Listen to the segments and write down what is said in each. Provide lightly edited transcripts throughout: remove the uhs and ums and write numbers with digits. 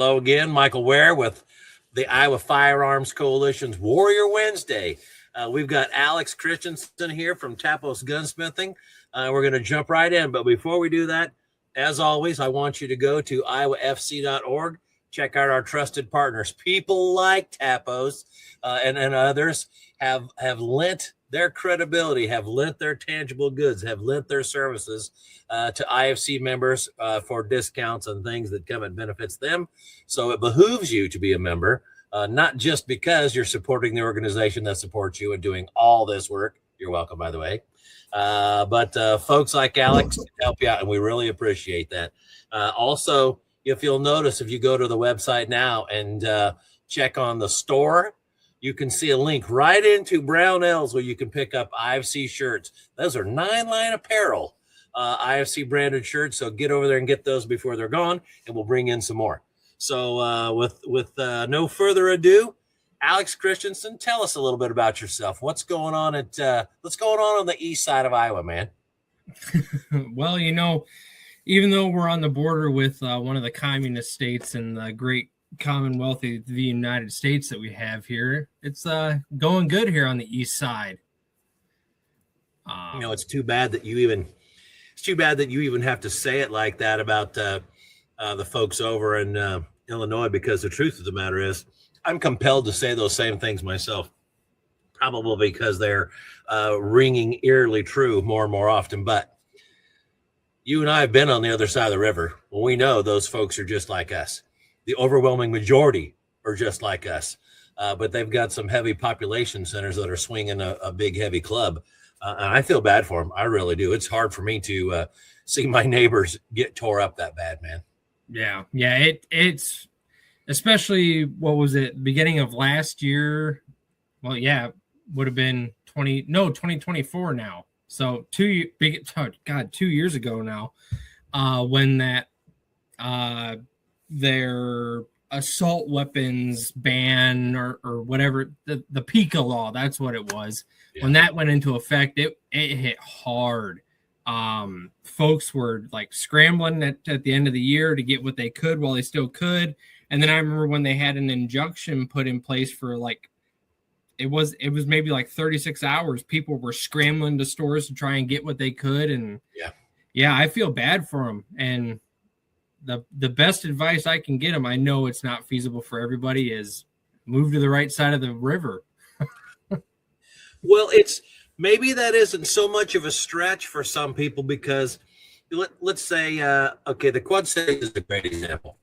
Hello again, Michael Ware with the Iowa Firearms Coalition's Warrior Wednesday. We've got Alex Christenson here from Tapos Gunsmithing. We're going to jump right in, but before we do that, as always, I want you to go to iowafc.org, check out our trusted partners. People like Tapos and others have lent their credibility, have lent their tangible goods, have lent their services to IFC members for discounts and things that come and benefits them. So it behooves you to be a member, not just because you're supporting the organization that supports you and doing all this work. You're welcome, by the way. But folks like Alex can help you out, and we really appreciate that. Also, if you'll notice, if you go to the website now and check on the store, you can see a link right into Brownells where you can pick up IFC shirts. Those are 9-line apparel, IFC branded shirts. So get over there and get those before they're gone, and we'll bring in some more. So with no further ado, Alex Christenson, tell us a little bit about yourself. What's going on on the east side of Iowa, man? Well, even though we're on the border with one of the communist states and the great Commonwealth of the United States that we have here, it's going good here on the east side. It's too bad that you even have to say it like that about the folks over in Illinois, because the truth of the matter is I'm compelled to say those same things myself, probably because they're ringing eerily true more and more often. But you and I have been on the other side of the river. Well, we know those folks are just like us. The overwhelming majority are just like us, but they've got some heavy population centers that are swinging a big, heavy club. And I feel bad for them. I really do. It's hard for me to see my neighbors get tore up that bad, man. Yeah. It's especially, what was it, beginning of last year? Well, yeah, would have been 2024 now. So 2 years ago now, when that their assault weapons ban or whatever, the PICA law, that's what it was. Yeah. When that went into effect, it hit hard. Folks were like scrambling at the end of the year to get what they could while they still could. And then I remember when they had an injunction put in place for it was maybe like 36 hours. People were scrambling to stores to try and get what they could. And yeah, I feel bad for them. And the best advice I can get them, I know it's not feasible for everybody, is move to the right side of the river. Well, maybe that isn't so much of a stretch for some people, because let's say, the Quad Cities is a great example.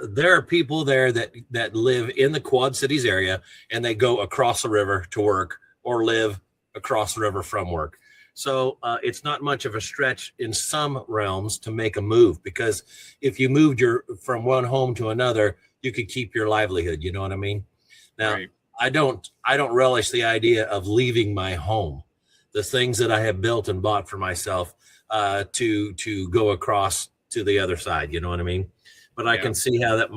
There are people there that live in the Quad Cities area, and they go across the river to work or live across the river from work. So it's not much of a stretch in some realms to make a move, because if you moved from one home to another, you could keep your livelihood. You know what I mean? Now, right. I don't relish the idea of leaving my home, the things that I have built and bought for myself, to go across to the other side. You know what I mean? But I can see how that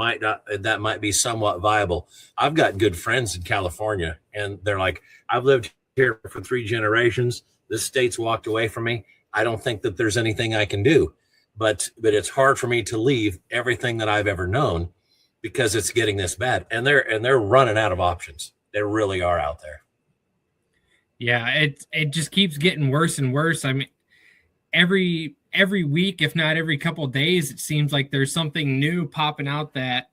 might be somewhat viable. I've got good friends in California, and they're like, I've lived here for 3 generations. This state's walked away from me. I don't think that there's anything I can do, but it's hard for me to leave everything that I've ever known, because it's getting this bad, and they're running out of options. They really are out there. Yeah, it just keeps getting worse and worse. I mean, every week, if not every couple of days, it seems like there's something new popping out that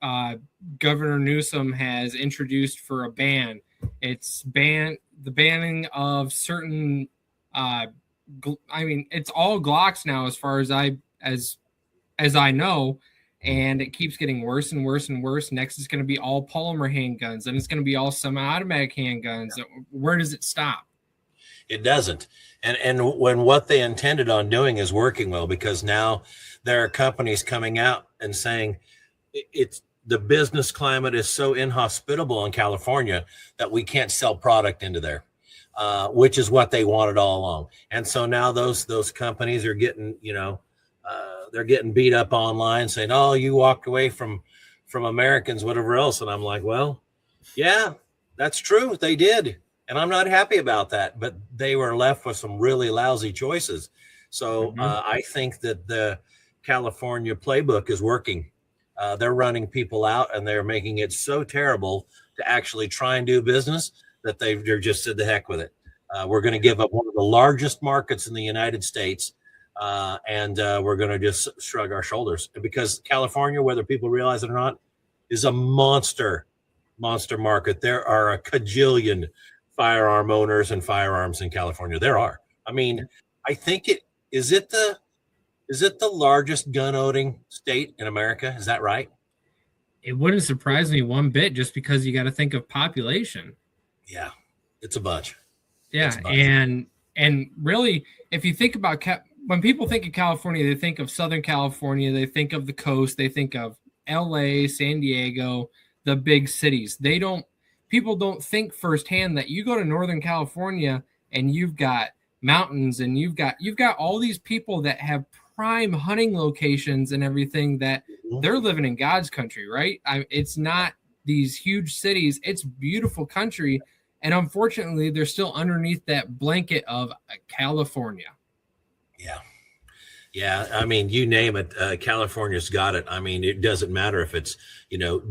Governor Newsom has introduced for a ban. It's the banning of certain. It's all Glocks now, as far as I know, and it keeps getting worse and worse and worse. Next, it's going to be all polymer handguns, and it's going to be all semi-automatic handguns. Where does it stop? It doesn't. And when what they intended on doing is working well, because now there are companies coming out and saying the business climate is so inhospitable in California that we can't sell product into there, which is what they wanted all along. And so now those companies are getting, they're getting beat up online saying, oh, you walked away from Americans, whatever else. And I'm like, well, yeah, that's true. They did. And I'm not happy about that, but they were left with some really lousy choices. So I think that the California playbook is working. They're running people out, and they're making it so terrible to actually try and do business that they're just said the heck with it. We're going to give up one of the largest markets in the United States, and we're going to just shrug our shoulders, because California, whether people realize it or not, is a monster market. There are a cajillion firearm owners and firearms in California. There are. I mean, I think is it the largest gun owning state in America? Is that right? It wouldn't surprise me one bit, just because you got to think of population. Yeah, it's a bunch. Yeah, and really, if you think about when people think of California, they think of Southern California, they think of the coast, they think of LA, San Diego, the big cities. People don't think firsthand that you go to Northern California and you've got mountains, and you've got all these people that have prime hunting locations and everything, that they're living in God's country, right? It's not these huge cities. It's beautiful country. And unfortunately, they're still underneath that blanket of California. Yeah. Yeah. I mean, you name it. California's got it. I mean, it doesn't matter if it's,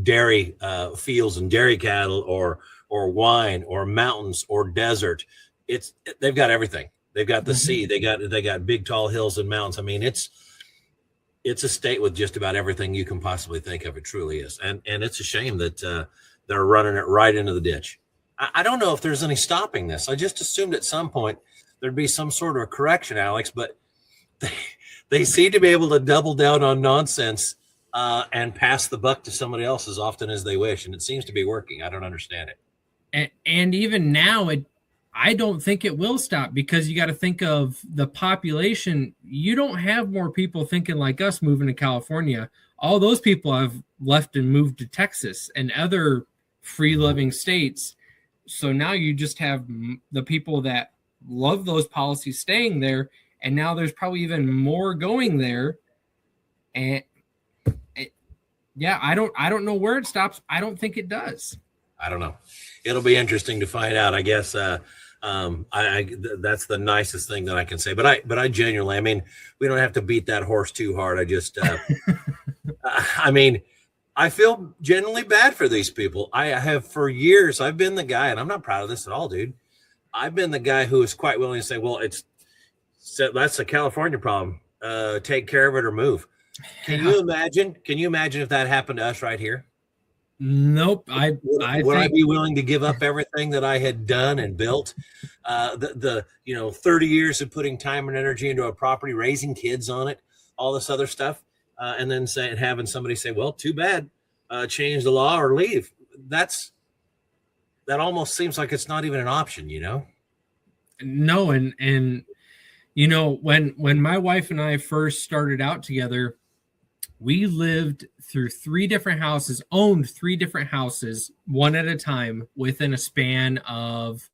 dairy fields and dairy cattle, or wine, or mountains, or desert. They've got everything. They've got the sea. They got big, tall hills and mountains. I mean, it's a state with just about everything you can possibly think of. It truly is. And it's a shame that they're running it right into the ditch. I don't know if there's any stopping this. I just assumed at some point there'd be some sort of a correction, Alex, but they seem to be able to double down on nonsense and pass the buck to somebody else as often as they wish. And it seems to be working. I don't understand it. And even now, I don't think it will stop, because you got to think of the population. You don't have more people thinking like us moving to California. All those people have left and moved to Texas and other free living states. So now you just have the people that love those policies staying there. And now there's probably even more going there. And I don't know where it stops. I don't think it does. I don't know. It'll be interesting to find out, I guess. That's the nicest thing that I can say, but I genuinely, I mean, we don't have to beat that horse too hard. I just, I mean, I feel genuinely bad for these people. I have for years, I've been the guy, and I'm not proud of this at all, dude. I've been the guy who is quite willing to say, well, that's a California problem. Take care of it or move. Can you imagine if that happened to us right here? Nope. Would I be willing to give up everything that I had done and built? The 30 years of putting time and energy into a property, raising kids on it, all this other stuff, and then having somebody say, "Well, too bad, change the law or leave." That almost seems like it's not even an option, No, and when my wife and I first started out together, we lived through owned three different houses, one at a time, within a span of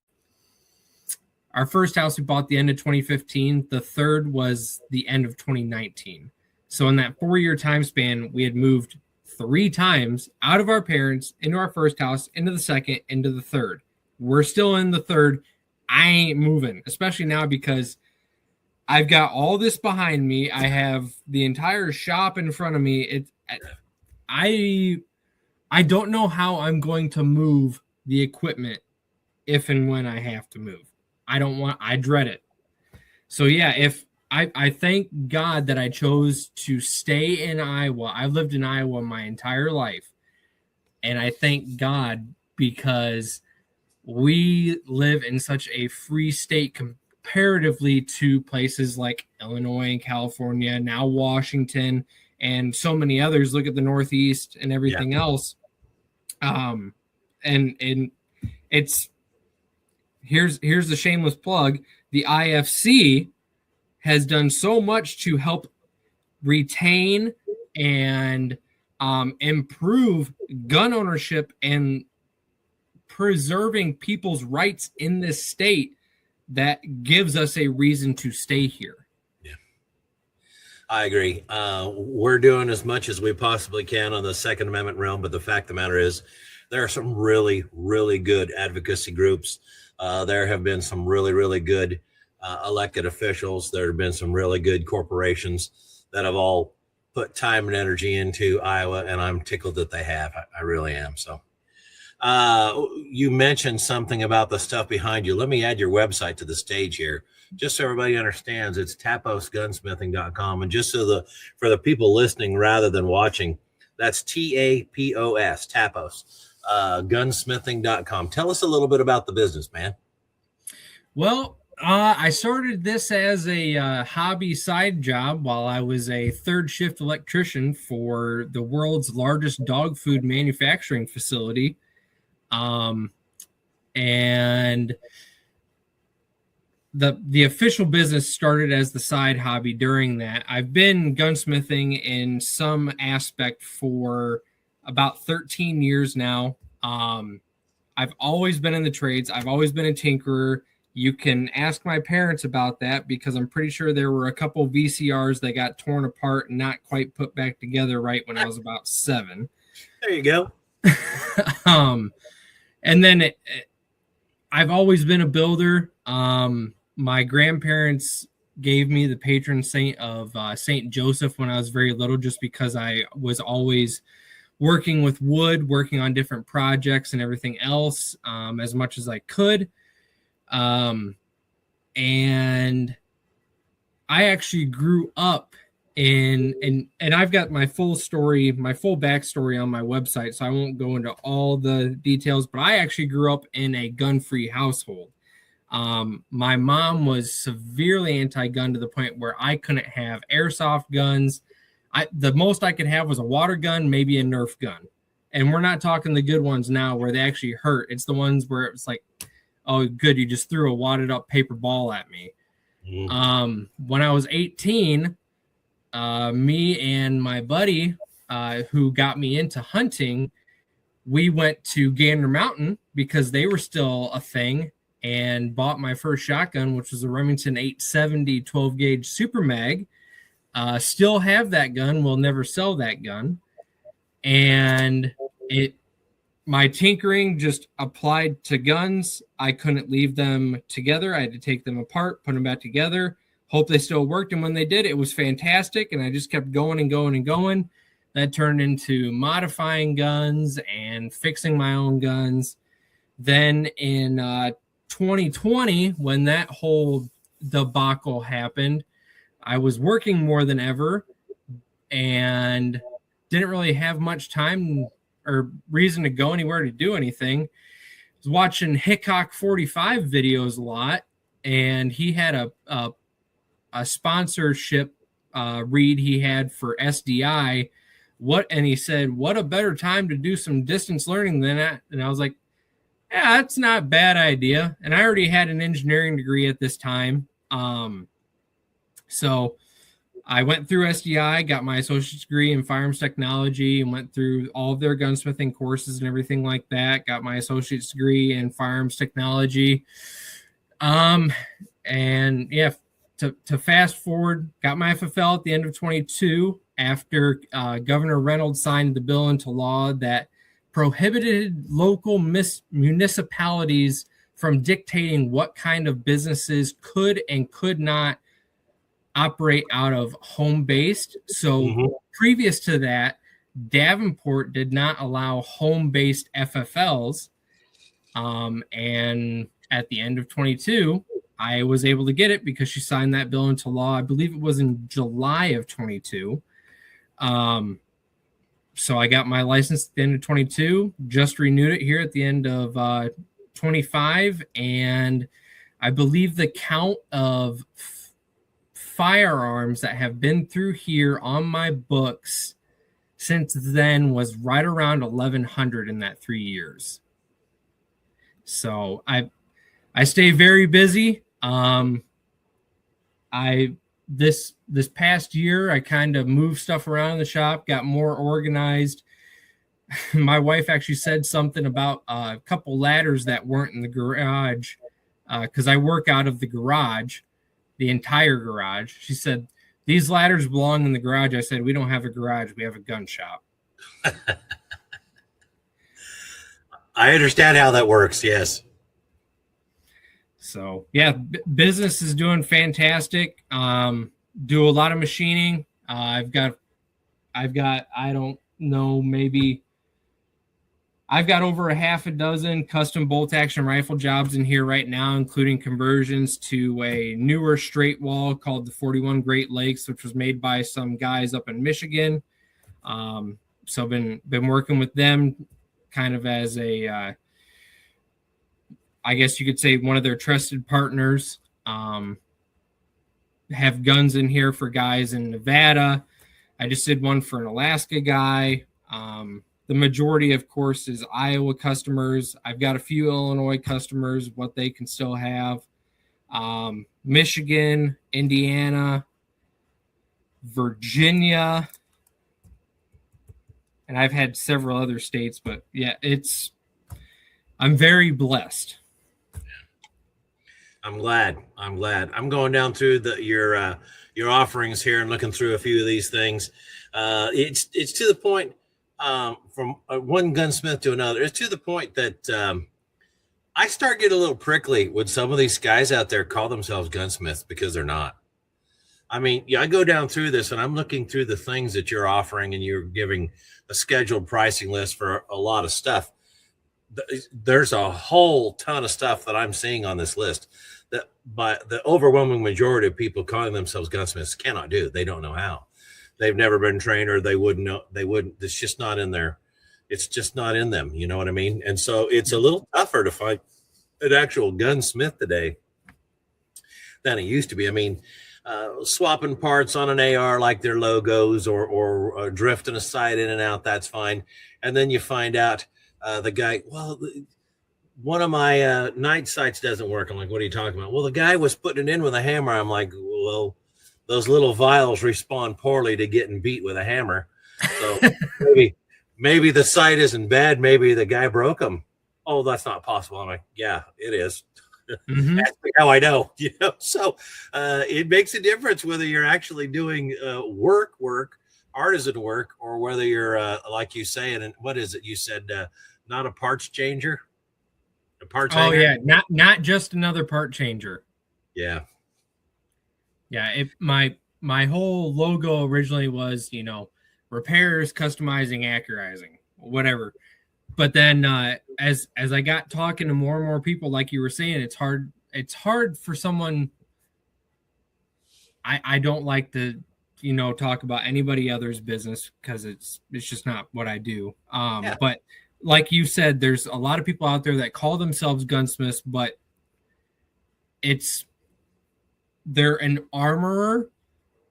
our first house we bought the end of 2015. The third was the end of 2019. So in that 4-year time span, we had moved 3 times out of our parents, into our first house, into the second, into the third. We're still in the third. I ain't moving, especially now, because I've got all this behind me. I have the entire shop in front of me. I don't know how I'm going to move the equipment if and when I have to move. I dread it. So yeah, if I thank God that I chose to stay in Iowa. I've lived in Iowa my entire life. And I thank God, because we live in such a free state comparatively to places like Illinois and California, now Washington, and so many others. Look at the Northeast and everything else. And it's here's the shameless plug. The IFC has done so much to help retain and improve gun ownership and preserving people's rights in this state, that gives us a reason to stay here. Yeah, I agree. We're doing as much as we possibly can on the Second Amendment realm, but the fact of the matter is, there are some really, really good advocacy groups. There have been some really, really good elected officials. There have been some really good corporations that have all put time and energy into Iowa, and I'm tickled that they have. I really am. So you mentioned something about the stuff behind you. Let me add your website to the stage here, just so everybody understands. It's taposgunsmithing.com. And just for the people listening rather than watching, that's TAPOS, Tapos, gunsmithing.com. Tell us a little bit about the business, man. Well, I started this as a hobby side job while I was a third shift electrician for the world's largest dog food manufacturing facility. And the official business started as the side hobby during that. I've been gunsmithing in some aspect for about 13 years now. I've always been in the trades. I've always been a tinkerer. You can ask my parents about that because I'm pretty sure there were a couple VCRs that got torn apart and not quite put back together right when I was about 7. There you go. And then I've always been a builder. My grandparents gave me the patron saint of St. Joseph when I was very little, just because I was always working with wood, working on different projects and everything else as much as I could. And I actually grew up and I've got my full story, my full backstory on my website, so I won't go into all the details, but I actually grew up in a gun-free household. My mom was severely anti-gun to the point where I couldn't have airsoft guns. The most I could have was a water gun, maybe a Nerf gun. And we're not talking the good ones now where they actually hurt. It's the ones where it's like, oh, good, you just threw a wadded up paper ball at me. When I was 18, me and my buddy who got me into hunting, we went to Gander Mountain because they were still a thing, and bought my first shotgun, which was a Remington 870 12 gauge Super Mag. Still have that gun. Will never sell that gun. And my tinkering just applied to guns. I couldn't leave them together. I had to take them apart, put them back together, hope they still worked. And when they did, it was fantastic. And I just kept going and going and going. That turned into modifying guns and fixing my own guns. Then in 2020, when that whole debacle happened, I was working more than ever and didn't really have much time or reason to go anywhere to do anything. I was watching Hickok 45 videos a lot, and he had a sponsorship read he had for SDI. And he said, what a better time to do some distance learning than that. And I was like, yeah, that's not a bad idea. And I already had an engineering degree at this time. So I went through SDI, got my associate's degree in firearms technology, and went through all of their gunsmithing courses and everything like that. Got my associate's degree in firearms technology. And yeah, to fast forward, got my FFL at the end of 22 after Governor Reynolds signed the bill into law that prohibited local municipalities from dictating what kind of businesses could and could not operate out of home-based. So previous to that, Davenport did not allow home-based FFLs. And at the end of 22, I was able to get it because she signed that bill into law. I believe it was in July of 22. So I got my license at the end of 22, just renewed it here at the end of 25. And I believe the count of firearms that have been through here on my books since then was right around 1,100 in that 3 years. So I stay very busy. This past year, I kind of moved stuff around in the shop, got more organized. My wife actually said something about a couple ladders that weren't in the garage because I work out of the garage, the entire garage. She said, these ladders belong in the garage. I said, we don't have a garage. We have a gun shop. I understand how that works. Yes. So yeah, business is doing fantastic. Do a lot of machining. I've got I've got, I don't know, maybe I've got over a half a dozen custom bolt action rifle jobs in here right now, including conversions to a newer straight wall called the 41 Great Lakes, which was made by some guys up in Michigan. So been working with them kind of as a, I guess you could say one of their trusted partners. Have guns in here for guys in Nevada. I just did one for an Alaska guy. The majority, of course, is Iowa customers. I've got a few Illinois customers, what they can still have. Michigan, Indiana, Virginia, and I've had several other states, but yeah, I'm very blessed. I'm glad. I'm going down through your offerings here and looking through a few of these things. It's to the point from one gunsmith to another. It's to the point that I start getting a little prickly when some of these guys out there call themselves gunsmiths because they're not. I mean, I go down through this and I'm looking through the things that you're offering, and you're giving a scheduled pricing list for a lot of stuff. There's a whole ton of stuff that I'm seeing on this list that by the overwhelming majority of people calling themselves gunsmiths cannot do. They don't know how. They've never been trained, or they wouldn't know. They wouldn't. It's just not in there. It's just not in them. You know what I mean? And so it's a little tougher to find an actual gunsmith today than it used to be. I mean, swapping parts on an AR like their logos, or drifting a sight in and out, that's fine. And then you find out the guy, well, one of my night sights doesn't work. I'm like, what are you talking about? Well, the guy was putting it in with a hammer. I'm like, well, those little vials respond poorly to getting beat with a hammer. So maybe the sight isn't bad. Maybe the guy broke them. Oh, that's not possible. I'm like, yeah, it is. Mm-hmm. That's how I know, So it makes a difference whether you're actually doing work, artisan work, or whether you're like you say, and what is it? You said not a parts changer, a parts. Oh hanger? Yeah, not just another part changer. Yeah. My whole logo originally was, repairs, customizing, accurizing, whatever. But then as I got talking to more and more people, like you were saying, it's hard for someone. I don't like to, talk about anybody else's business because it's just not what I do. But like you said, there's a lot of people out there that call themselves gunsmiths, but they're an armorer,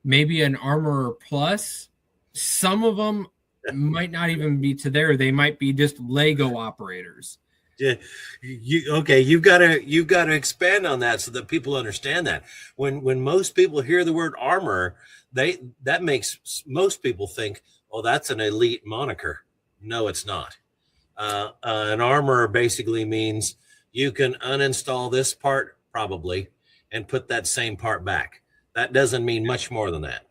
maybe an armorer plus. Some of them might not even be to there. They might be just Lego operators. Yeah. You've got to expand on that so that people understand that. When most people hear the word armor, that makes most people think, oh, that's an elite moniker. No, it's not. An armorer basically means you can uninstall this part probably and put that same part back. That doesn't mean much more than that.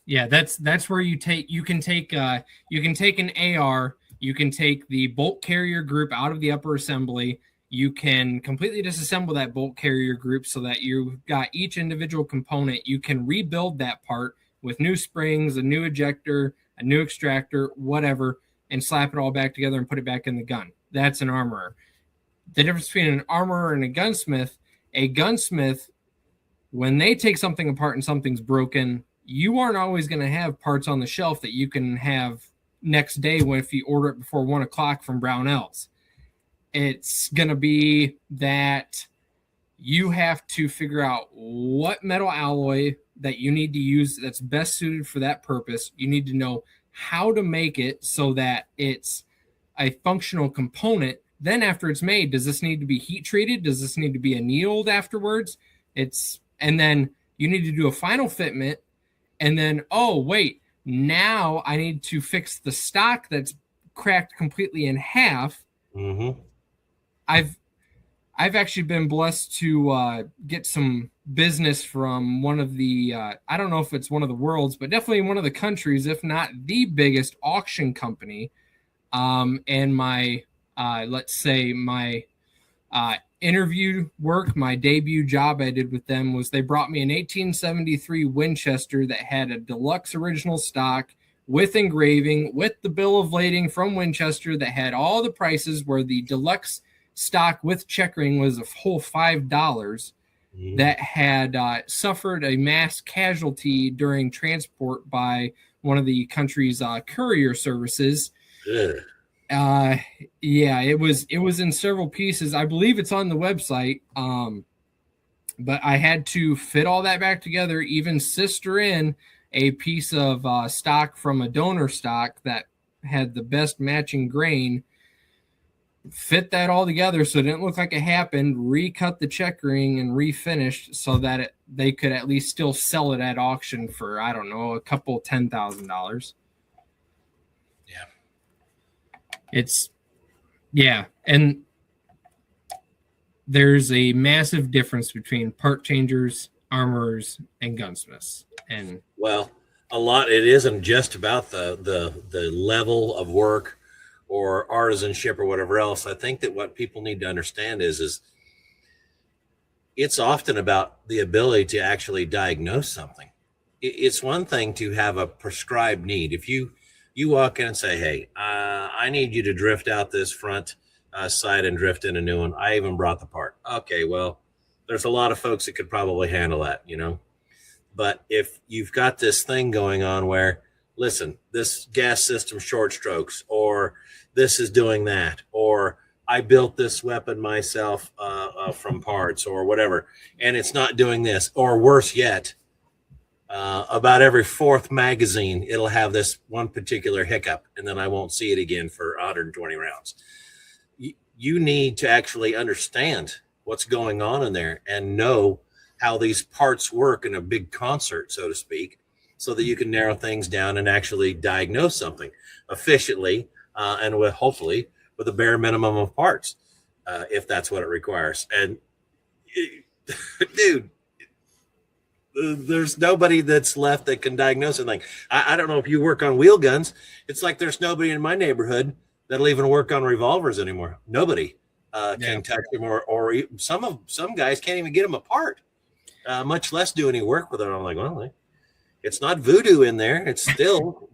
Yeah, that's where you can take an AR, you can take the bolt carrier group out of the upper assembly, you can completely disassemble that bolt carrier group so that you've got each individual component. You can rebuild that part with new springs, a new ejector, a new extractor, whatever, and slap it all back together and put it back in the gun. That's an armorer. The difference between an armorer and a gunsmith, when they take something apart and something's broken, you aren't always going to have parts on the shelf that you can have next day if you order it before 1:00 from Brownells. It's going to be that you have to figure out what metal alloy that you need to use that's best suited for that purpose. You need to know how to make it so that it's a functional component. Then after it's made, does this need to be heat treated? Does this need to be annealed afterwards? And then you need to do a final fitment. And then, oh, wait, now I need to fix the stock that's cracked completely in half. Mm-hmm. I've actually been blessed to get some business from one of the, I don't know if it's one of the world's, but definitely one of the countries, if not the biggest auction company. And my, let's say my interview work, my debut job I did with them was they brought me an 1873 Winchester that had a deluxe original stock, with engraving, with the bill of lading from Winchester that had all the prices, where the deluxe stock with checkering was a whole $5, that had suffered a mass casualty during transport by one of the country's courier services. Yeah, it was in several pieces. I believe it's on the website. But I had to fit all that back together, even sister in a piece of stock from a donor stock that had the best matching grain, fit that all together so it didn't look like it happened, recut the checkering and refinished so that they could at least still sell it at auction for, I don't know, a couple $10,000. Yeah. And there's a massive difference between part changers, armorers, and gunsmiths. And well, it isn't just about the level of work or artisanship or whatever else. I think that what people need to understand is it's often about the ability to actually diagnose something. It's one thing to have a prescribed need. If you walk in and say, hey, I need you to drift out this front side and drift in a new one. I even brought the part. Okay, well, there's a lot of folks that could probably handle that, But if you've got this thing going on where, listen, this gas system short strokes, or this is doing that, or I built this weapon myself from parts or whatever, and it's not doing this, or worse yet, about every fourth magazine, it'll have this one particular hiccup, and then I won't see it again for 120 rounds. You need to actually understand what's going on in there and know how these parts work in a big concert, so to speak, so that you can narrow things down and actually diagnose something efficiently and hopefully with a bare minimum of parts, if that's what it requires. And dude, there's nobody that's left that can diagnose anything. I don't know if you work on wheel guns. It's like there's nobody in my neighborhood that'll even work on revolvers anymore. Nobody can touch them, or some guys can't even get them apart, much less do any work with it. I'm like, well, it's not voodoo in there. It's still,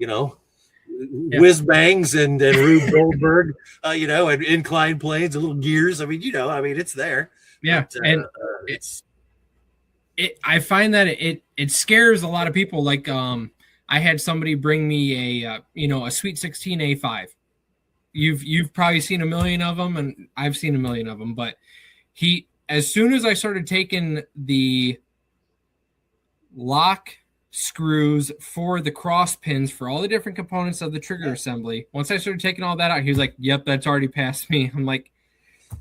whiz bangs and Rube Goldberg, and inclined planes, and little gears. I mean, it's there. Yeah, but, and I find that it scares a lot of people. Like, I had somebody bring me a Sweet 16 A5. You've probably seen a million of them, and I've seen a million of them. But as soon as I started taking the lock screws for the cross pins for all the different components of the trigger assembly, once I started taking all that out, he was like, "Yep, that's already past me." I'm like,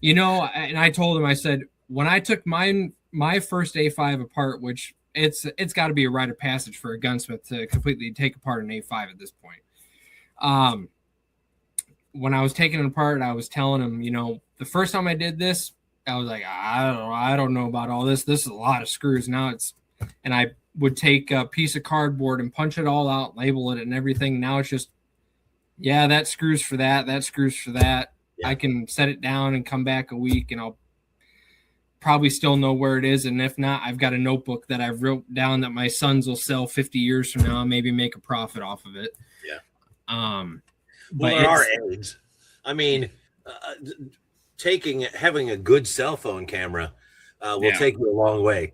and I told him, I said, when I took my first A5 apart, which it's got to be a rite of passage for a gunsmith to completely take apart an A5 at this point. When I was taking it apart, I was telling him, the first time I did this, I was like, I don't know about all this. This is a lot of screws. And I would take a piece of cardboard and punch it all out, label it and everything. Now it's just, that screws for that. That screws for that. Yeah. I can set it down and come back a week, and I'll probably still know where it is. And if not, I've got a notebook that I've wrote down that my sons will sell 50 years from now, and maybe make a profit off of it. Yeah. Well, there are aids. I mean, having a good cell phone camera will take you a long way.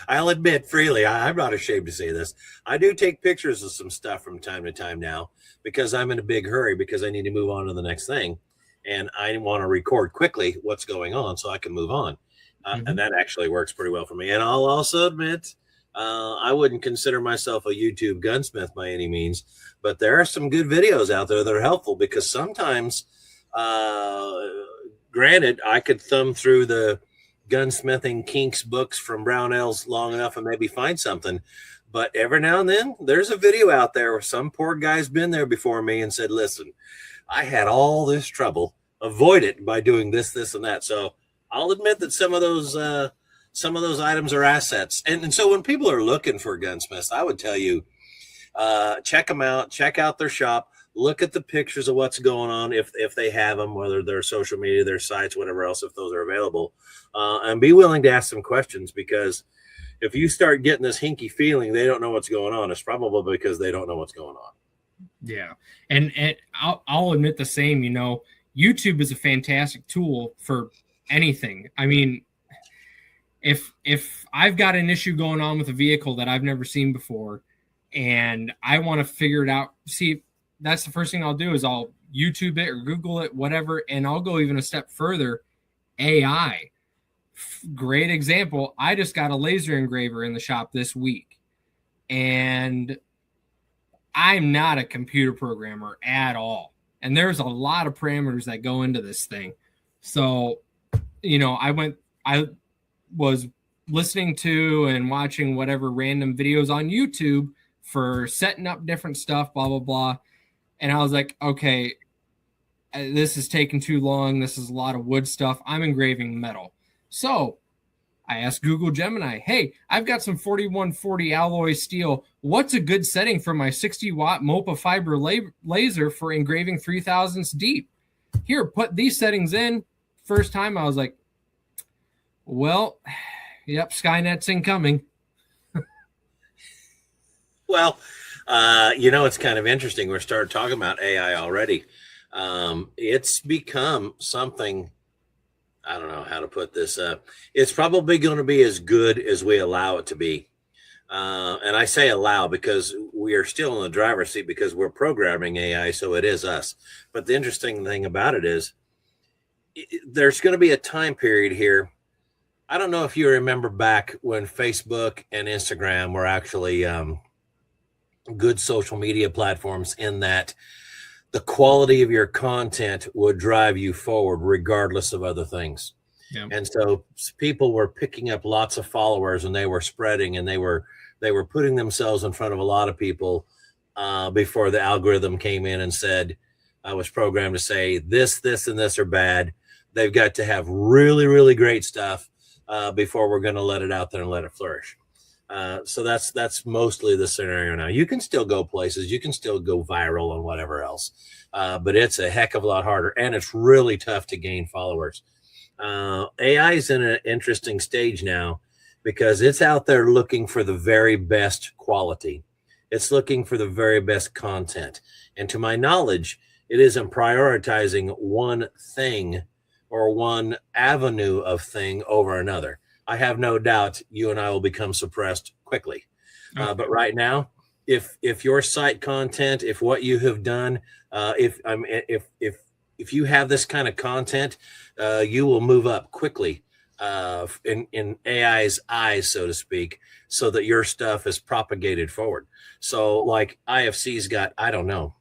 I'll admit freely, I'm not ashamed to say this. I do take pictures of some stuff from time to time now, because I'm in a big hurry, because I need to move on to the next thing. And I want to record quickly what's going on so I can move on. And that actually works pretty well for me. And I'll also admit, I wouldn't consider myself a YouTube gunsmith by any means, but there are some good videos out there that are helpful, because sometimes, granted, I could thumb through the gunsmithing kinks books from Brownells long enough and maybe find something. But every now and then there's a video out there where some poor guy's been there before me and said, listen, I had all this trouble, avoid it by doing this, and that. So I'll admit that some of those items are assets. And so when people are looking for gunsmiths, I would tell you, check them out, check out their shop, look at the pictures of what's going on, if they have them, whether they're social media, their sites, whatever else, if those are available, and be willing to ask some questions, because if you start getting this hinky feeling, they don't know what's going on. It's probably because they don't know what's going on. Yeah. And I'll admit the same, you know, YouTube is a fantastic tool for anything. I mean, if I've got an issue going on with a vehicle that I've never seen before and I want to figure it out, see, that's the first thing I'll do is I'll YouTube it or Google it, whatever. And I'll go even a step further. AI. Great example. I just got a laser engraver in the shop this week, and I'm not a computer programmer at all. And there's a lot of parameters that go into this thing. So, you know, I was listening to and watching whatever random videos on YouTube for setting up different stuff, blah, blah, blah. And I was like, okay, this is taking too long. This is a lot of wood stuff. I'm engraving metal. So I asked Google Gemini, hey, I've got some 4140 alloy steel. What's a good setting for my 60-watt MOPA fiber laser for engraving 3,000ths deep? Here, put these settings in. First time I was like, well, yep, Skynet's incoming. Well, you know, it's kind of interesting. We're starting talking about AI already. It's become something, I don't know how to put this. It's probably going to be as good as we allow it to be. And I say allow because we are still in the driver's seat because we're programming AI, so it is us. But the interesting thing about it is there's going to be a time period here. I don't know if you remember back when Facebook and Instagram were actually good social media platforms, in that the quality of your content would drive you forward regardless of other things. Yeah. And so people were picking up lots of followers, and they were spreading, and they were putting themselves in front of a lot of people before the algorithm came in and said, I was programmed to say this, and this are bad. They've got to have really, really great stuff before we're going to let it out there and let it flourish. So that's mostly the scenario now. You can still go places, you can still go viral and whatever else, but it's a heck of a lot harder, and it's really tough to gain followers. AI is in an interesting stage now because it's out there looking for the very best quality. It's looking for the very best content. And to my knowledge, it isn't prioritizing one thing or one avenue of thing over another. I have no doubt you and I will become suppressed quickly. But right now, if your site content, if what you have done, if you have this kind of content, you will move up quickly in AI's eyes, so to speak, so that your stuff is propagated forward. So like IFC's got, I don't know,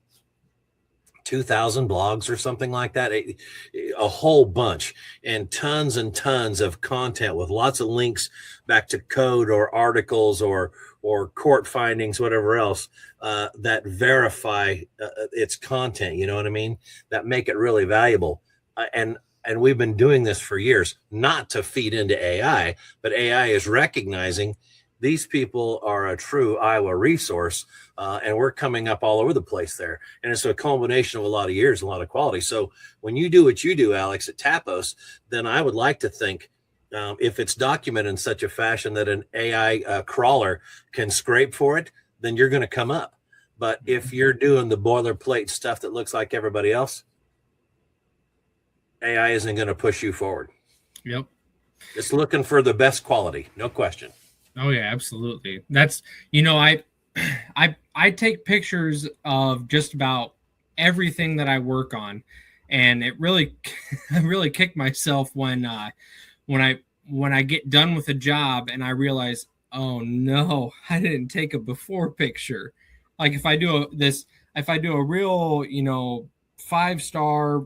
2,000 blogs or something like that, a whole bunch, and tons of content with lots of links back to code or articles or court findings, whatever else, that verify its content. You know what I mean? That make it really valuable. And we've been doing this for years, not to feed into AI, but AI is recognizing these people are a true Iowa resource, and we're coming up all over the place there. And it's a culmination of a lot of years, a lot of quality. So when you do what you do, Alex, at Tapos, then I would like to think if it's documented in such a fashion that an AI crawler can scrape for it, then you're going to come up. But if you're doing the boilerplate stuff that looks like everybody else, AI isn't going to push you forward. Yep. It's looking for the best quality, no question. Oh yeah, absolutely. That's, you know, I take pictures of just about everything that I work on, and it really, I really kick myself when I get done with a job and I realize, oh no, I didn't take a before picture. Like if I do a real, you know, 5-star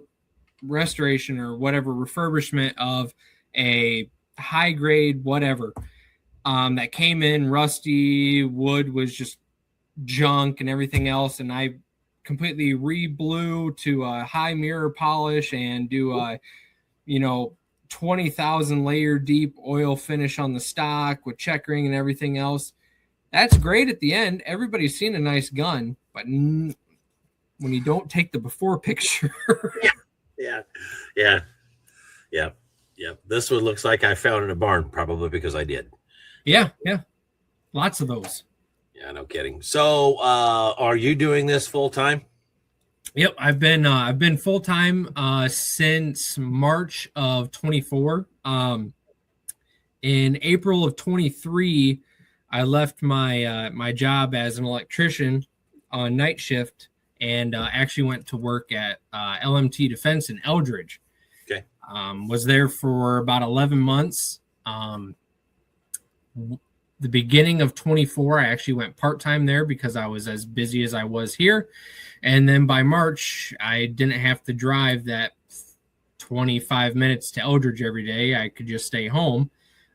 restoration or whatever refurbishment of a high grade whatever. That came in rusty, wood was just junk and everything else, and I completely re-blew to a high mirror polish and do a, you know, 20,000 layer deep oil finish on the stock with checkering and everything else. That's great at the end. Everybody's seen a nice gun, but when you don't take the before picture. Yeah. This one looks like I found in a barn, probably because I did. Yeah, yeah, lots of those. Yeah, no kidding. So, are you doing this full time? Yep, I've been full time since March of 24. In April of 23, I left my job as an electrician on night shift and actually went to work at LMT Defense in Eldridge. Okay. Was there for about 11 months. The beginning of 24, I actually went part-time there because I was as busy as I was here. And then by March, I didn't have to drive that 25 minutes to Eldridge every day. I could just stay home.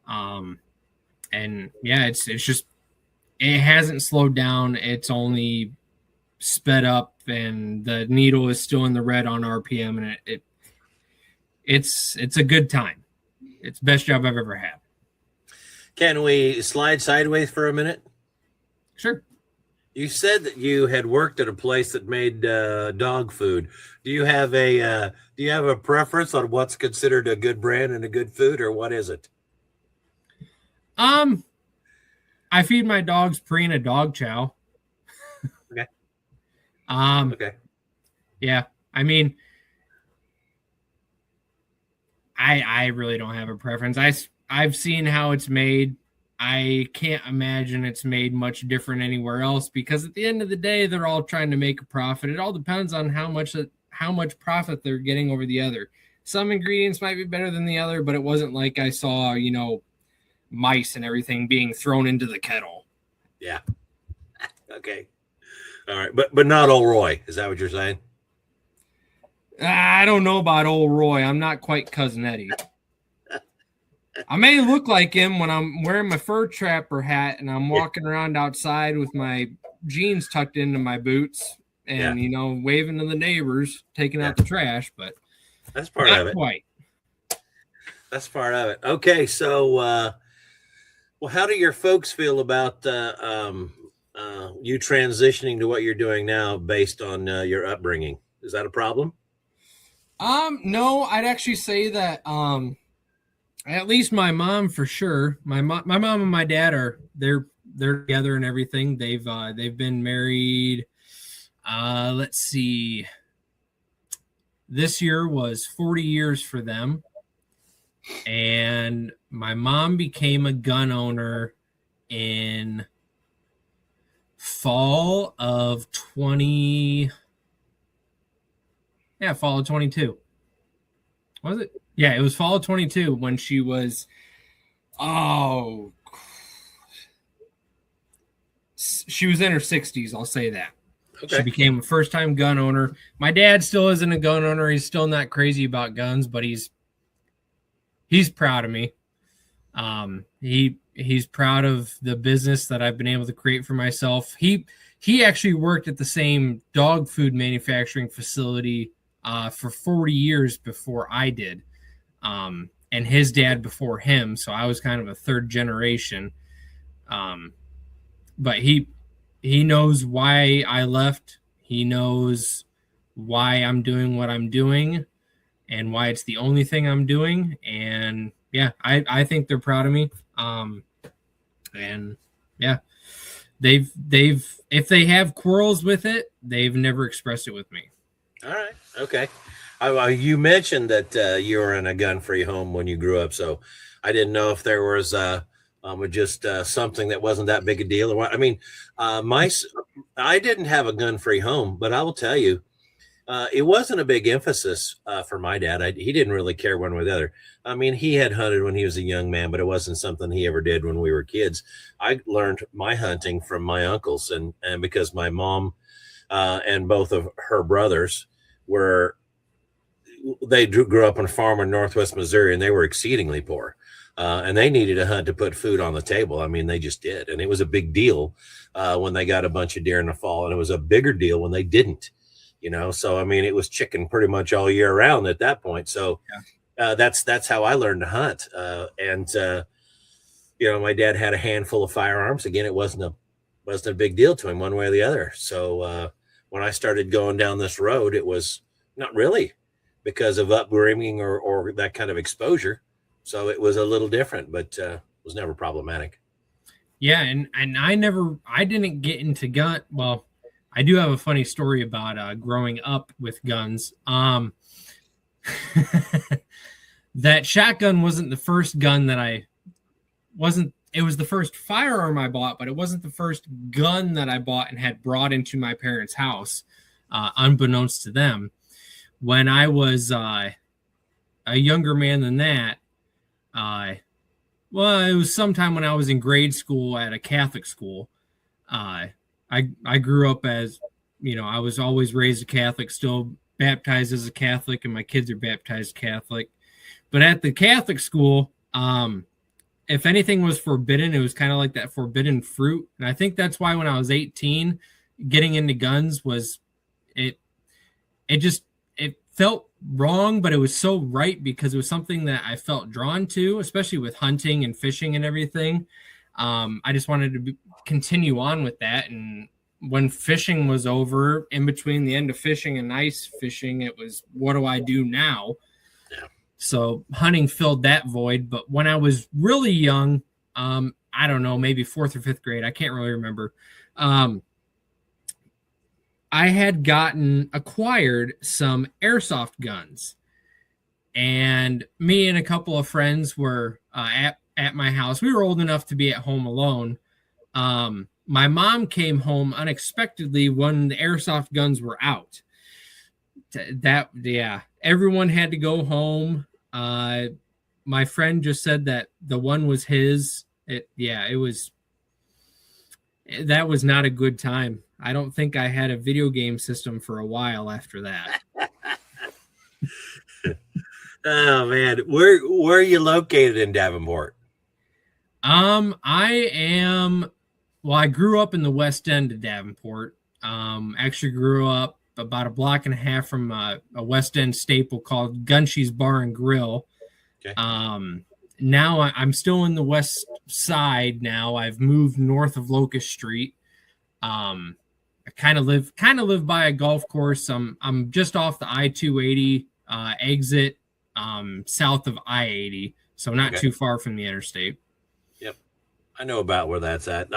And yeah, it's just, it hasn't slowed down. It's only sped up, and the needle is still in the red on RPM, and it's a good time. It's the best job I've ever had. Can we slide sideways for a minute? Sure. You said that you had worked at a place that made dog food. Do you have a preference on what's considered a good brand and a good food, or what is it? I feed my dogs Purina dog chow. Okay. Okay. Yeah. I mean, I really don't have a preference. I've seen how it's made. I can't imagine it's made much different anywhere else, because at the end of the day, they're all trying to make a profit. It all depends on how much profit they're getting over the other. Some ingredients might be better than the other, but it wasn't like I saw, mice and everything being thrown into the kettle. Yeah. Okay. All right. But not Old Roy. Is that what you're saying? I don't know about Old Roy. I'm not quite Cousin Eddie. I may look like him when I'm wearing my fur trapper hat and I'm walking around outside with my jeans tucked into my boots and, waving to the neighbors, taking out the trash, but that's part of it. Quite. That's part of it. Okay. So, well, how do your folks feel about you transitioning to what you're doing now based on your upbringing? Is that a problem? No, I'd actually say that at least my mom, for sure. My mom and my dad they're together and everything. They've been married. Let's see. This year was 40 years for them. And my mom became a gun owner in fall of 22. Was it? Yeah, it was fall of 22 when she was, she was in her 60s, I'll say that. Okay. She became a first-time gun owner. My dad still isn't a gun owner. He's still not crazy about guns, but he's proud of me. He's proud of the business that I've been able to create for myself. He actually worked at the same dog food manufacturing facility for 40 years before I did. And his dad before him. So I was kind of a third generation. But he knows why I left. He knows why I'm doing what I'm doing and why it's the only thing I'm doing. And yeah, I think they're proud of me. And yeah, they've, if they have quarrels with it, they've never expressed it with me. All right. Okay. You mentioned that you were in a gun-free home when you grew up, so I didn't know if there was just something that wasn't that big a deal or what. I mean, I didn't have a gun-free home, but I will tell you, it wasn't a big emphasis for my dad. He didn't really care one way or the other. I mean, he had hunted when he was a young man, but it wasn't something he ever did when we were kids. I learned my hunting from my uncles, and because my mom and both of her brothers grew up on a farm in Northwest Missouri, and they were exceedingly poor. And they needed a hunt to put food on the table. I mean, they just did. And it was a big deal when they got a bunch of deer in the fall. And it was a bigger deal when they didn't, So, I mean, it was chicken pretty much all year round at that point. So that's how I learned to hunt. My dad had a handful of firearms. Again, it wasn't a big deal to him one way or the other. So when I started going down this road, it was not really because of upbringing or that kind of exposure. So it was a little different, but was never problematic. Yeah, and I didn't get into gun. Well, I do have a funny story about growing up with guns. That shotgun wasn't the first gun that I wasn't. It was the first firearm I bought, but it wasn't the first gun that I bought and had brought into my parents' house, unbeknownst to them. When I was a younger man than that, well, it was sometime when I was in grade school at a Catholic school. I grew up as, I was always raised a Catholic, still baptized as a Catholic, and my kids are baptized Catholic. But at the Catholic school, if anything was forbidden, it was kind of like that forbidden fruit. And I think that's why when I was 18, getting into guns was it felt wrong, but it was so right because it was something that I felt drawn to, especially with hunting and fishing and everything. I just wanted to continue on with that. And when fishing was over, in between the end of fishing and ice fishing, it was, what do I do now? Yeah. So hunting filled that void. But when I was really young, I don't know, maybe 4th or 5th grade, I can't really remember. I had acquired some airsoft guns, and me and a couple of friends were at my house. We were old enough to be at home alone. My mom came home unexpectedly when the airsoft guns were out. Everyone had to go home. My friend just said that the one was his. That was not a good time. I don't think I had a video game system for a while after that. Oh man, where are you located in Davenport? I grew up in the west end of Davenport. Actually grew up about a block and a half from a west end staple called Gunshi's Bar and Grill. Okay. Now I'm still in the west side now. I've moved north of Locust Street. I kind of live by a golf course. I'm just off the I-280 exit south of I-80, so not too far from the interstate. Yep, I know about where that's at.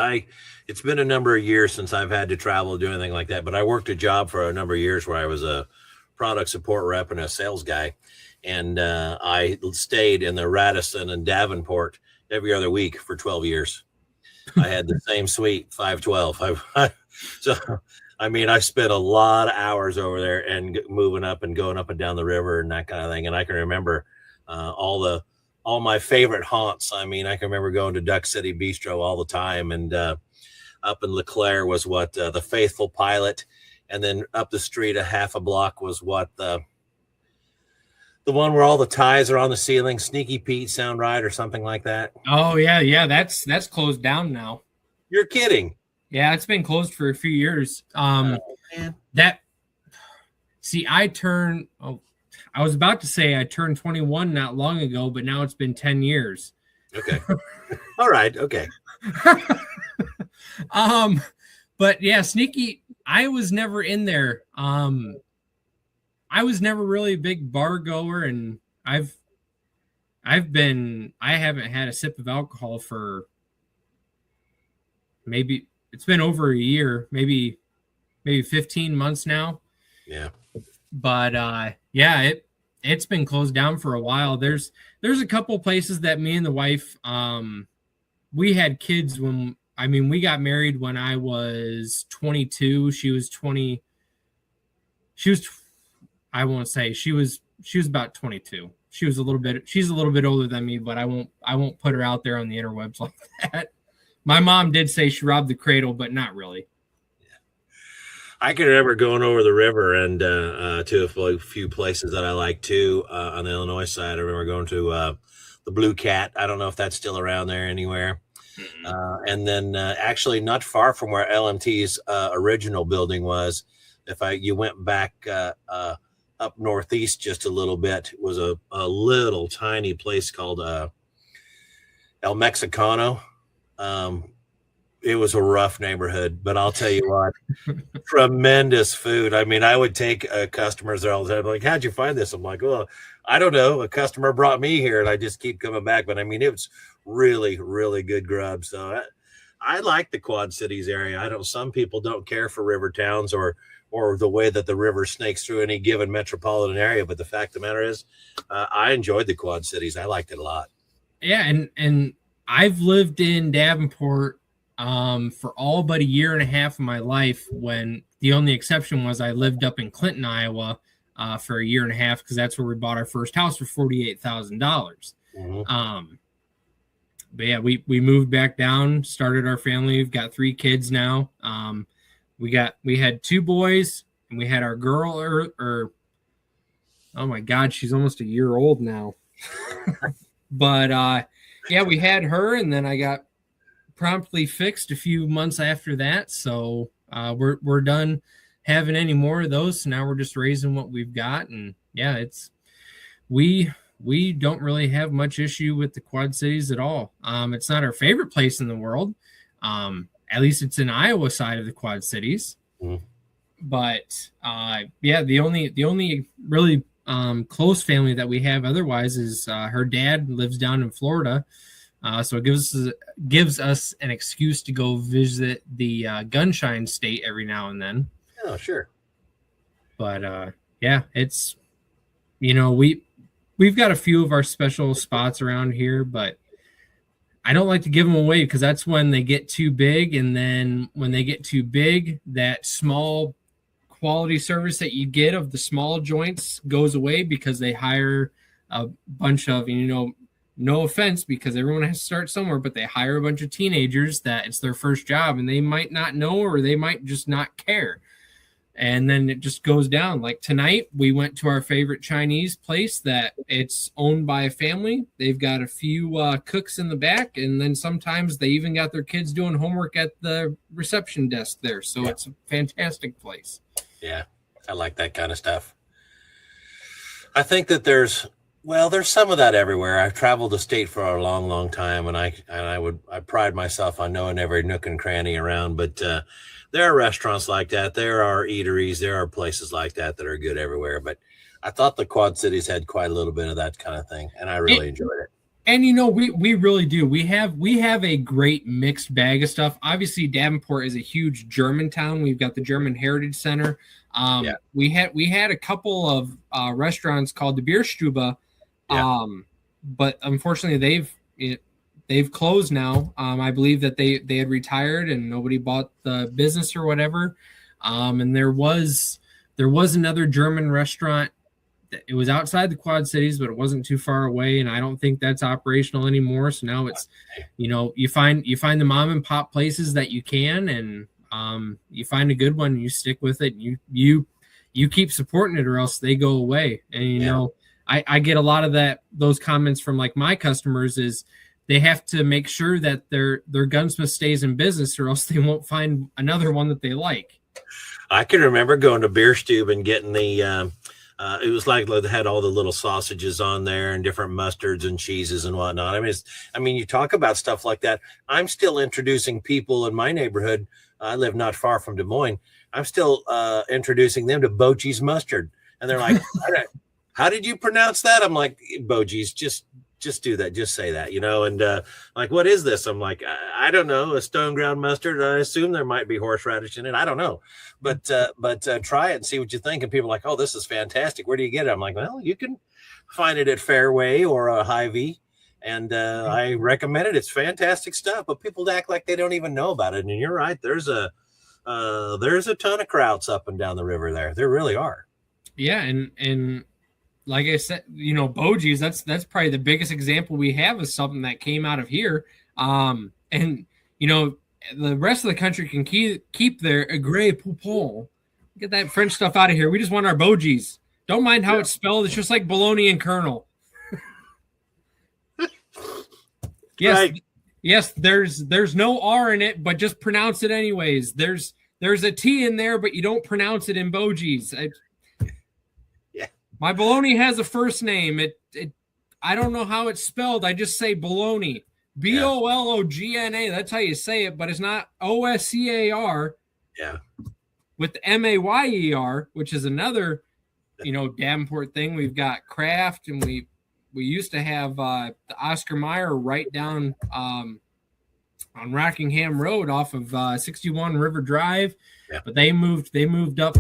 It's been a number of years since I've had to travel to do anything like that, but I worked a job for a number of years where I was a product support rep and a sales guy, and I stayed in the Radisson and Davenport every other week for 12 years. I had the same suite, 512. So, I mean, I spent a lot of hours over there and moving up and going up and down the river and that kind of thing. And I can remember all my favorite haunts. I mean, I can remember going to Duck City Bistro all the time. And up in LeClaire was the Faithful Pilot. And then up the street a half a block was the one where all the ties are on the ceiling, Sneaky Pete Sound Right or something like that. Oh, yeah. That's closed down now. You're kidding. Yeah, it's been closed for a few years. I was about to say I turned 21 not long ago, but now it's been 10 years. Okay. All right. Okay. But yeah, Sneaky, I was never in there. I was never really a big bar goer, and I haven't had a sip of alcohol for maybe it's been over a year, maybe 15 months now. Yeah. But it's been closed down for a while. There's a couple places that me and the wife, we had kids we got married when I was 22. She was about 22. She's a little bit older than me, but I won't put her out there on the interwebs like that. My mom did say she robbed the cradle, but not really. Yeah. I can remember going over the river and to a few places that I like too on the Illinois side. I remember going to the Blue Cat. I don't know if that's still around there anywhere. Mm-hmm. And then actually not far from where LMT's original building was, you went back up northeast just a little bit, was a little tiny place called El Mexicano. It was a rough neighborhood, but I'll tell you what, tremendous food. I mean, I would take customers there all the time, like, how'd you find this? I'm like, well, I don't know. A customer brought me here and I just keep coming back. But I mean, it was really, really good grub. So I like the Quad Cities area. I don't. Some people don't care for river towns or the way that the river snakes through any given metropolitan area. But the fact of the matter is, I enjoyed the Quad Cities. I liked it a lot. Yeah, and I've lived in Davenport for all but a year and a half of my life, when the only exception was I lived up in Clinton, Iowa for a year and a half, because that's where we bought our first house for $48,000. But yeah, we moved back down, started our family. We've got 3 kids now. We had 2 boys, and we had our girl, or oh my God, she's almost a year old now. But yeah, we had her, and then I got promptly fixed a few months after that. So we're done having any more of those. So now we're just raising what we've got, and yeah, we don't really have much issue with the Quad Cities at all. It's not our favorite place in the world. At least it's in Iowa side of the Quad Cities. But yeah, the only really close family that we have otherwise is her dad lives down in Florida. So it gives us an excuse to go visit the Gunshine State every now and then. Oh, sure. But yeah, it's, we've got a few of our special spots around here, but I don't like to give them away, because that's when they get too big. And then when they get too big, that small quality service that you get of the small joints goes away, because they hire a bunch of, no offense, because everyone has to start somewhere, but they hire a bunch of teenagers that it's their first job, and they might not know, or they might just not care. And then it just goes down. Like tonight, we went to our favorite Chinese place that it's owned by a family. They've got a few cooks in the back, and then sometimes they even got their kids doing homework at the reception desk there. So yeah, it's a fantastic place. Yeah, I like that kind of stuff. I think that there's some of that everywhere. I've traveled the state for a long, long time, and I pride myself on knowing every nook and cranny around. But there are restaurants like that. There are eateries. There are places like that are good everywhere. But I thought the Quad Cities had quite a little bit of that kind of thing, and I really enjoyed it. And we really do. We have a great mixed bag of stuff. Obviously, Davenport is a huge German town. We've got the German Heritage Center. We had a couple of restaurants called the Bierstube, but unfortunately they've closed now. I believe that they had retired and nobody bought the business or whatever. And there was another German restaurant. It was outside the Quad Cities, but it wasn't too far away, and I don't think that's operational anymore. So now it's, you find the mom and pop places that you can, and you find a good one and you stick with it. And you keep supporting it, or else they go away. And I get a lot of those comments from like my customers is they have to make sure that their gunsmith stays in business, or else they won't find another one that they like. I can remember going to Bierstube and getting the it was like they had all the little sausages on there and different mustards and cheeses and whatnot. I mean, you talk about stuff like that. I'm still introducing people in my neighborhood. I live not far from Des Moines. I'm still introducing them to Bochie's mustard, and they're like, "How did you pronounce that?" I'm like, "Bochie's, just do that. Just say that, And like, what is this? I'm like, I don't know. A stone ground mustard. I assume there might be horseradish in it. I don't know, but try it and see what you think. And people are like, oh, this is fantastic. Where do you get it? I'm like, well, you can find it at Fairway or a Hy-Vee, and I recommend it. It's fantastic stuff. But people act like they don't even know about it. And you're right. There's a ton of krauts up and down the river there. There really are. Yeah, and like I said, Bogies, that's probably the biggest example we have of something that came out of here. And, the rest of the country can keep their Grey Poupon. Get that French stuff out of here. We just want our Bogies. Don't mind how it's spelled. It's just like bologna and kernel. Yes. Right. Yes, there's no R in it, but just pronounce it anyways. There's a T in there, but you don't pronounce it in Bogies. My bologna has a first name. I don't know how it's spelled. I just say bologna. Bologna. That's how you say it, but it's not OSCAR. Yeah. With the MAYER, which is another, Davenport thing. We've got Kraft, and we used to have the Oscar Mayer right down on Rockingham Road off of 61 River Drive. Yeah. But they moved up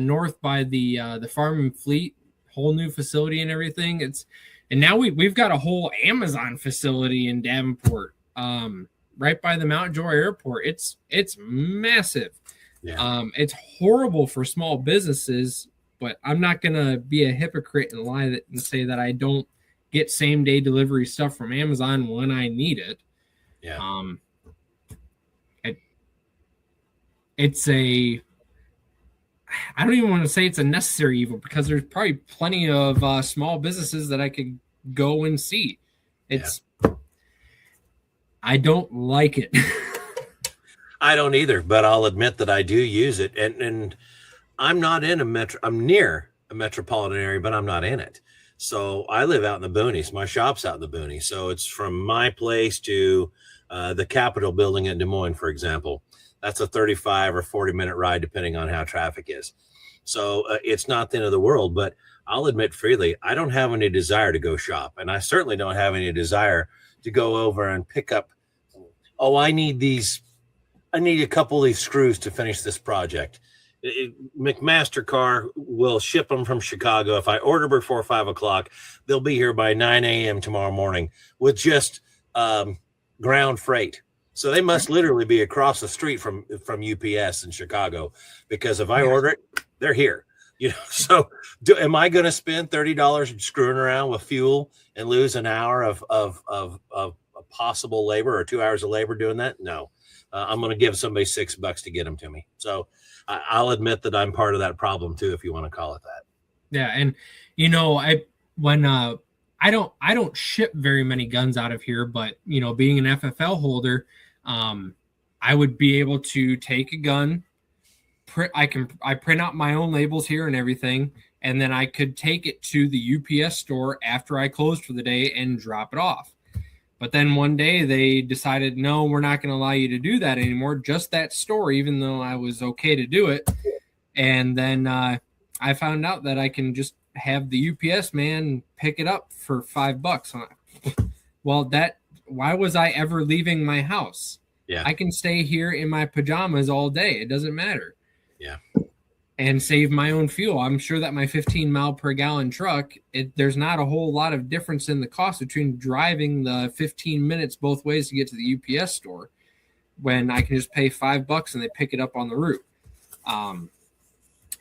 north by the Farm and Fleet, whole new facility and everything. And now we've got a whole Amazon facility in Davenport, right by the Mount Joy Airport. It's massive. Yeah. It's horrible for small businesses, but I'm not gonna be a hypocrite and lie and say that I don't get same day delivery stuff from Amazon when I need it. Yeah. I don't even want to say it's a necessary evil, because there's probably plenty of small businesses that I could go and see. I don't like it. I don't either, but I'll admit that I do use it. And I'm not in I'm near a metropolitan area, but I'm not in it. So I live out in the boonies. My shop's out in the boonies. So it's from my place to the Capitol building in Des Moines, for example. That's a 35 or 40-minute ride, depending on how traffic is. So it's not the end of the world, but I'll admit freely, I don't have any desire to go shop. And I certainly don't have any desire to go over and pick up, I need a couple of these screws to finish this project. McMaster-Carr will ship them from Chicago. If I order before 5 o'clock, they'll be here by 9 a.m. tomorrow morning with just ground freight. So they must literally be across the street from UPS in Chicago, because if I order it, they're here. So am I going to spend $30 screwing around with fuel and lose an hour of possible labor or 2 hours of labor doing that? No. I'm going to give somebody $6 to get them to me. So I'll admit that I'm part of that problem too, if you want to call it that. Yeah. And, I don't ship very many guns out of here, but, being an FFL holder, I would be able to take a gun, I print out my own labels here and everything, and then I could take it to the UPS store after I closed for the day and drop it off. But then one day they decided, no, we're not going to allow you to do that anymore. Just that store, even though I was okay to do it. And then I found out that I can just have the UPS man pick it up for $5. Well, why was I ever leaving my house? Yeah. I can stay here in my pajamas all day. It doesn't matter. Yeah. And save my own fuel. I'm sure that my 15 mile per gallon truck, there's not a whole lot of difference in the cost between driving the 15 minutes both ways to get to the UPS store, when I can just pay $5 and they pick it up on the route.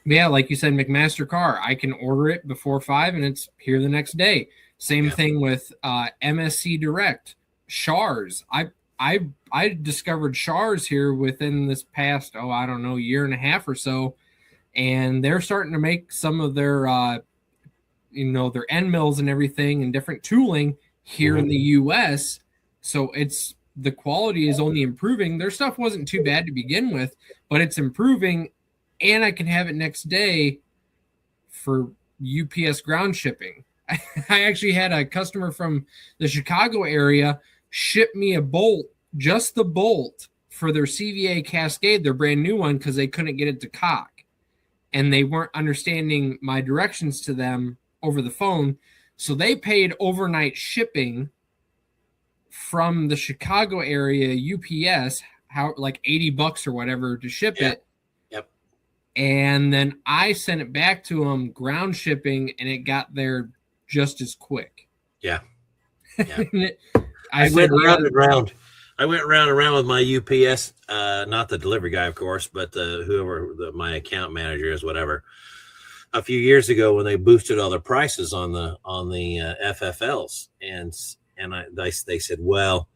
Yeah, like you said, McMaster-Carr, I can order it before 5 and it's here the next day. Same thing with MSC Direct, Shars. I discovered Shars here within this past, year and a half or so. And they're starting to make some of their, their end mills and everything and different tooling here in the U.S. So the quality is only improving. Their stuff wasn't too bad to begin with, but it's improving, and I can have it next day for UPS ground shipping. I actually had a customer from the Chicago area ship me a bolt, just the bolt, for their CVA Cascade, their brand new one, because they couldn't get it to cock. And they weren't understanding my directions to them over the phone. So they paid overnight shipping from the Chicago area UPS, like $80 or whatever to ship it. Yep. And then I sent it back to them ground shipping, and it got there just as quick. Yeah. I went round and round. I went round and round with my UPS, not the delivery guy, of course, but whoever my account manager is, whatever. A few years ago, when they boosted all the prices on the FFLs, and they said, "Well,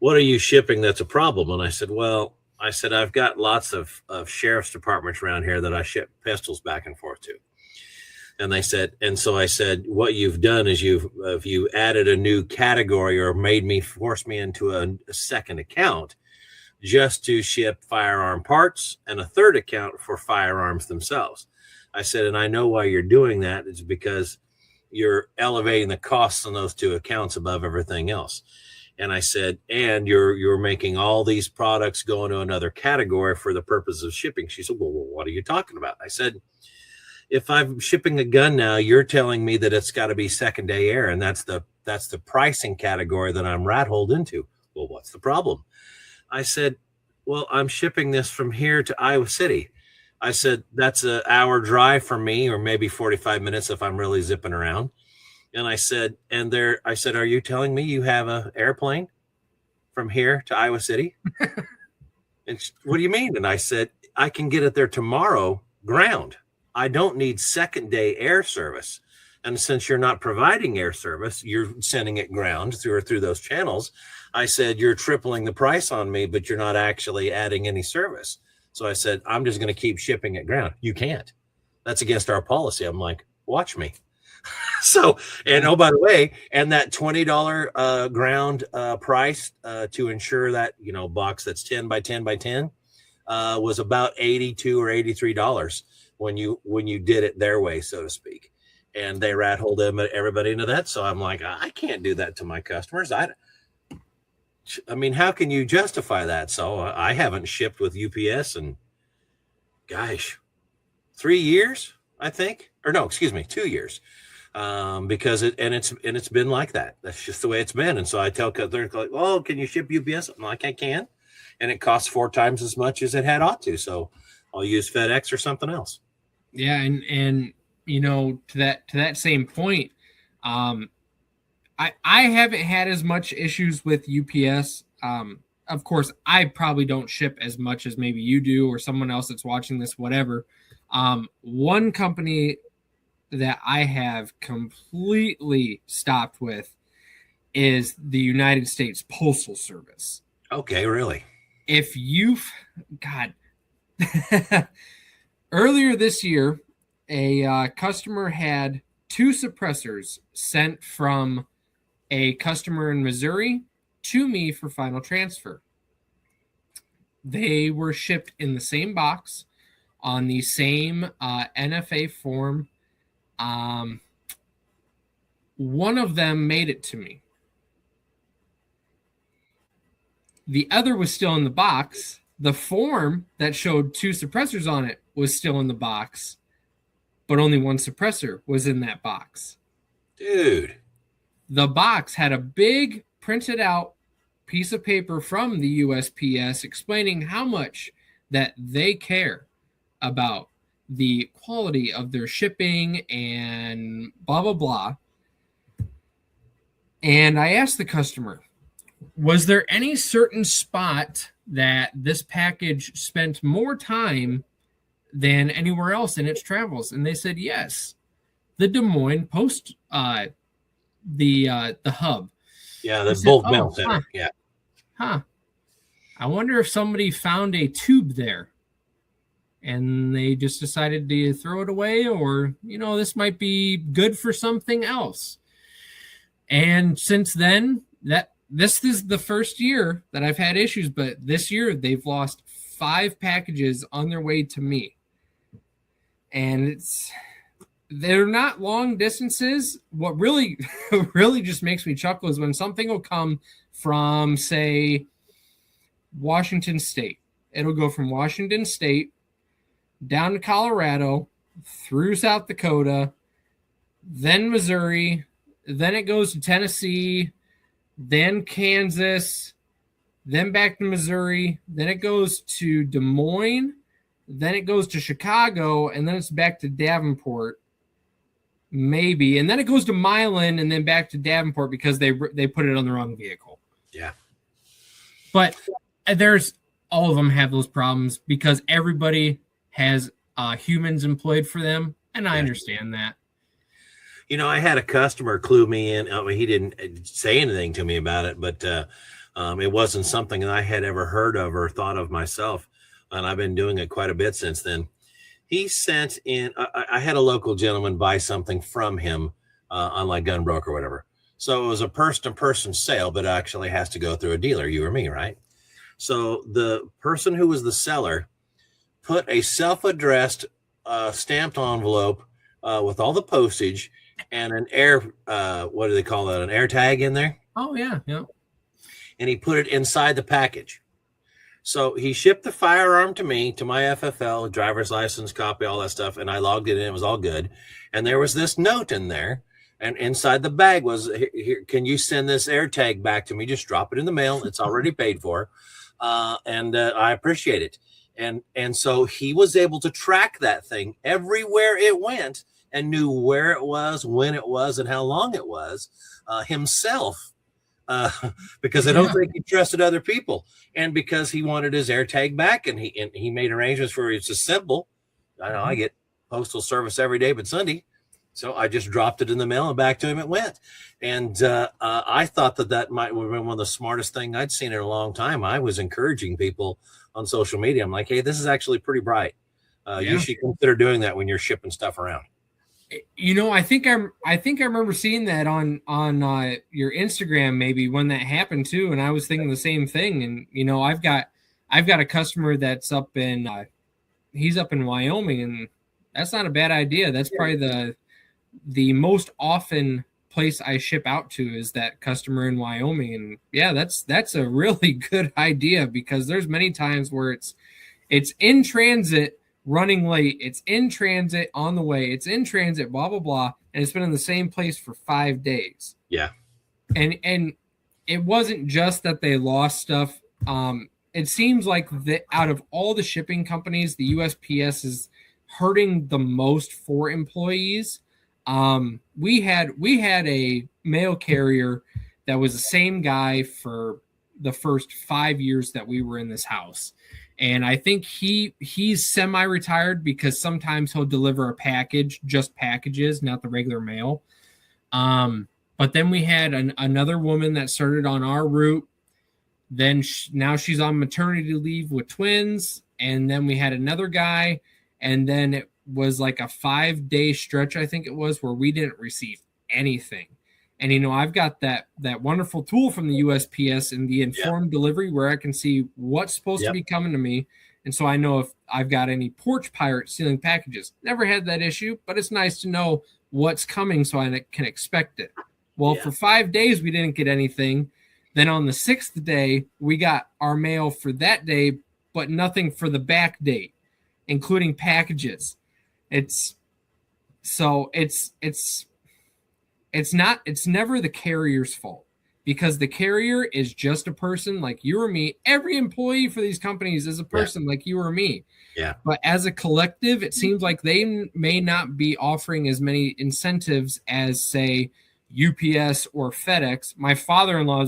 what are you shipping that's a problem?" And I said, I've got lots of sheriff's departments around here that I ship pistols back and forth to. And they said, and so I said, what you've done is you added a new category or forced me into a second account just to ship firearm parts, and a third account for firearms themselves. I said, and I know why you're doing that. It's because you're elevating the costs on those two accounts above everything else. And I said, and you're making all these products go into another category for the purpose of shipping. She said, well, what are you talking about? I said, if I'm shipping a gun now, you're telling me that it's got to be second day air, and that's the pricing category that I'm rat-holed into. Well, what's the problem? I said, well, I'm shipping this from here to Iowa City. I said, that's an hour drive for me, or maybe 45 minutes if I'm really zipping around. And I said, are you telling me you have an airplane from here to Iowa City? And what do you mean? And I said, I can get it there tomorrow ground. I don't need second day air service. And since you're not providing air service, you're sending it ground through those channels. I said, you're tripling the price on me, but you're not actually adding any service. So I said, I'm just going to keep shipping it ground. You can't. That's against our policy. I'm like, watch me. So, and oh, by the way, and that $20 ground price to ensure that, box that's 10 by 10 by 10 was about $82 or $83 when you did it their way, so to speak. And they rat-holed everybody into that. So I'm like, I can't do that to my customers. I mean, how can you justify that? So I haven't shipped with UPS in, gosh, 3 years, I think, or no, excuse me, 2 years. Because it's been like that. That's just the way it's been. And so I tell they're like, oh, can you ship UPS? I'm like, I can. And it costs 4 times as much as it had ought to. So I'll use FedEx or something else. Yeah. And to that same point, I haven't had as much issues with UPS. Of course, I probably don't ship as much as maybe you do or someone else that's watching this, whatever. One company that I have completely stopped with is the United States Postal Service. Okay, really? If you've earlier this year, a customer had 2 suppressors sent from a customer in Missouri to me for final transfer. They were shipped in the same box on the same NFA form. One of them made it to me. The other was still in the box. The form that showed 2 suppressors on it was still in the box, but only 1 suppressor was in that box. Dude. The box had a big printed out piece of paper from the USPS explaining how much that they care about the quality of their shipping and blah, blah, blah. And I asked the customer, was there any certain spot that this package spent more time than anywhere else in its travels? And they said, yes, the Des Moines Post, the hub. Yeah, the bulk mail center. Huh. Yeah. Huh. I wonder if somebody found a tube there and they just decided to throw it away, or, this might be good for something else. And since then, this is the first year that I've had issues, but this year they've lost 5 packages on their way to me. And they're not long distances. What really, really just makes me chuckle is when something will come from, say, Washington State. It'll go from Washington State down to Colorado, through South Dakota, then Missouri, then it goes to Tennessee, then Kansas, then back to Missouri, then it goes to Des Moines, then it goes to Chicago, and then it's back to Davenport, maybe, and then it goes to Milan, and then back to Davenport because they put it on the wrong vehicle. Yeah. But all of them have those problems because everybody has humans employed for them, and I understand that. I had a customer clue me in. He didn't say anything to me about it, but it wasn't something that I had ever heard of or thought of myself, and I've been doing it quite a bit since then. He sent in, I had a local gentleman buy something from him on like Gunbroker or whatever. So it was a person-to-person sale, but actually has to go through a dealer, you or me, right? So the person who was the seller put a self-addressed stamped envelope with all the postage and an what do they call that? An air tag in there. Oh yeah. Yeah. And he put it inside the package. So he shipped the firearm to me, to my FFL, driver's license, copy, all that stuff. And I logged it in. It was all good. And there was this note in there. And inside the bag was, here, can you send this air tag back to me? Just drop it in the mail. It's already paid for. and I appreciate it. And so he was able to track that thing everywhere it went and knew where it was, when it was, and how long it was himself. Because I don't think he trusted other people, and because he wanted his air tag back, and he made arrangements for it to assemble. I know I get postal service every day but Sunday, so I just dropped it in the mail and back to him it went. And I thought that might have been one of the smartest thing I'd seen in a long time. I was encouraging people on social media. I'm like, hey, this is actually pretty bright. You should consider doing that when you're shipping stuff around. You know, I think I remember seeing that on your Instagram maybe when that happened too, and I was thinking the same thing. And you know, I've got a customer that's up in he's up in Wyoming, and that's not a bad idea. That's probably the most often place I ship out to is that customer in Wyoming. And yeah, that's a really good idea, because there's many times where it's in transit, running late, it's in transit, on the way, it's in transit, blah blah blah, and it's been in the same place for 5 days. Yeah. And it wasn't just that they lost stuff. It seems like that out of all the shipping companies, the USPS is hurting the most for employees. We had a mail carrier that was the same guy for the first 5 years that we were in this house. And I think he's semi-retired, because sometimes he'll deliver a package, just packages, not the regular mail. But then we had another woman that started on our route. Then now she's on maternity leave with twins. And then we had another guy. And then it was like a 5-day stretch, I think it was, where we didn't receive anything. And, you know, I've got that wonderful tool from the USPS in the informed delivery, where I can see what's supposed to be coming to me. And so I know if I've got any porch pirates stealing packages. Never had that issue, but it's nice to know what's coming so I can expect it. Well, for 5 days, we didn't get anything. Then on the 6th day, we got our mail for that day, but nothing for the back date, including packages. It's never the carrier's fault, because the carrier is just a person like you or me. Every employee for these companies is a person like you or me. Yeah. But as a collective, it seems like they may not be offering as many incentives as, say, UPS or FedEx. My father-in-law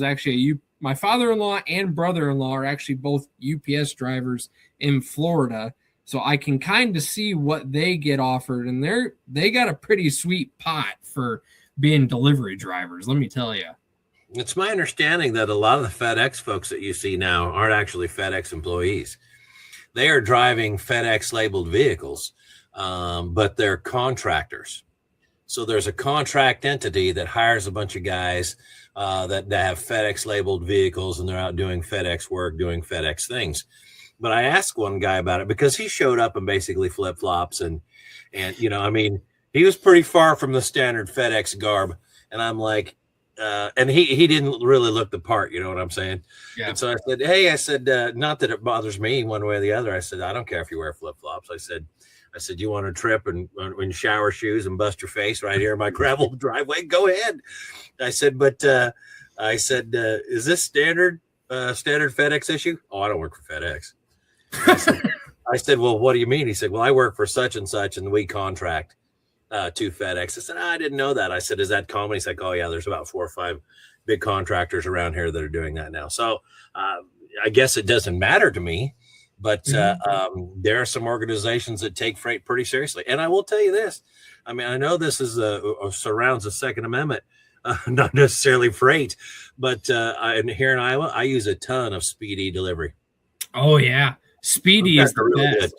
and brother-in-law are actually both UPS drivers in Florida. So I can kind of see what they get offered, and they got a pretty sweet pot for being delivery drivers, let me tell you. It's my understanding that a lot of the FedEx folks that you see now aren't actually FedEx employees. They are driving FedEx labeled vehicles, but they're contractors. So there's a contract entity that hires a bunch of guys that have FedEx labeled vehicles, and they're out doing FedEx work, doing FedEx things. But I asked one guy about it, because he showed up in basically flip-flops and you know, I mean, he was pretty far from the standard FedEx garb. And I'm like, and he didn't really look the part, you know what I'm saying? Yeah. And so I said, hey, not that it bothers me one way or the other. I said, I don't care if you wear flip-flops. I said, you want to trip and in shower shoes and bust your face right here in my gravel driveway? Go ahead. I said, but is this standard FedEx issue? Oh, I don't work for FedEx. I said, well, what do you mean? He said, well, I work for such and such, and we contract to FedEx. I said, I didn't know that. I said, is that common? He's like, oh yeah, there's about 4 or 5 big contractors around here that are doing that now. So I guess it doesn't matter to me, but there are some organizations that take freight pretty seriously. And I will tell you this. I mean, I know this is surrounds the Second Amendment, not necessarily freight, but here in Iowa, I use a ton of Speedy delivery. Oh yeah. Speedy is the really best. Good.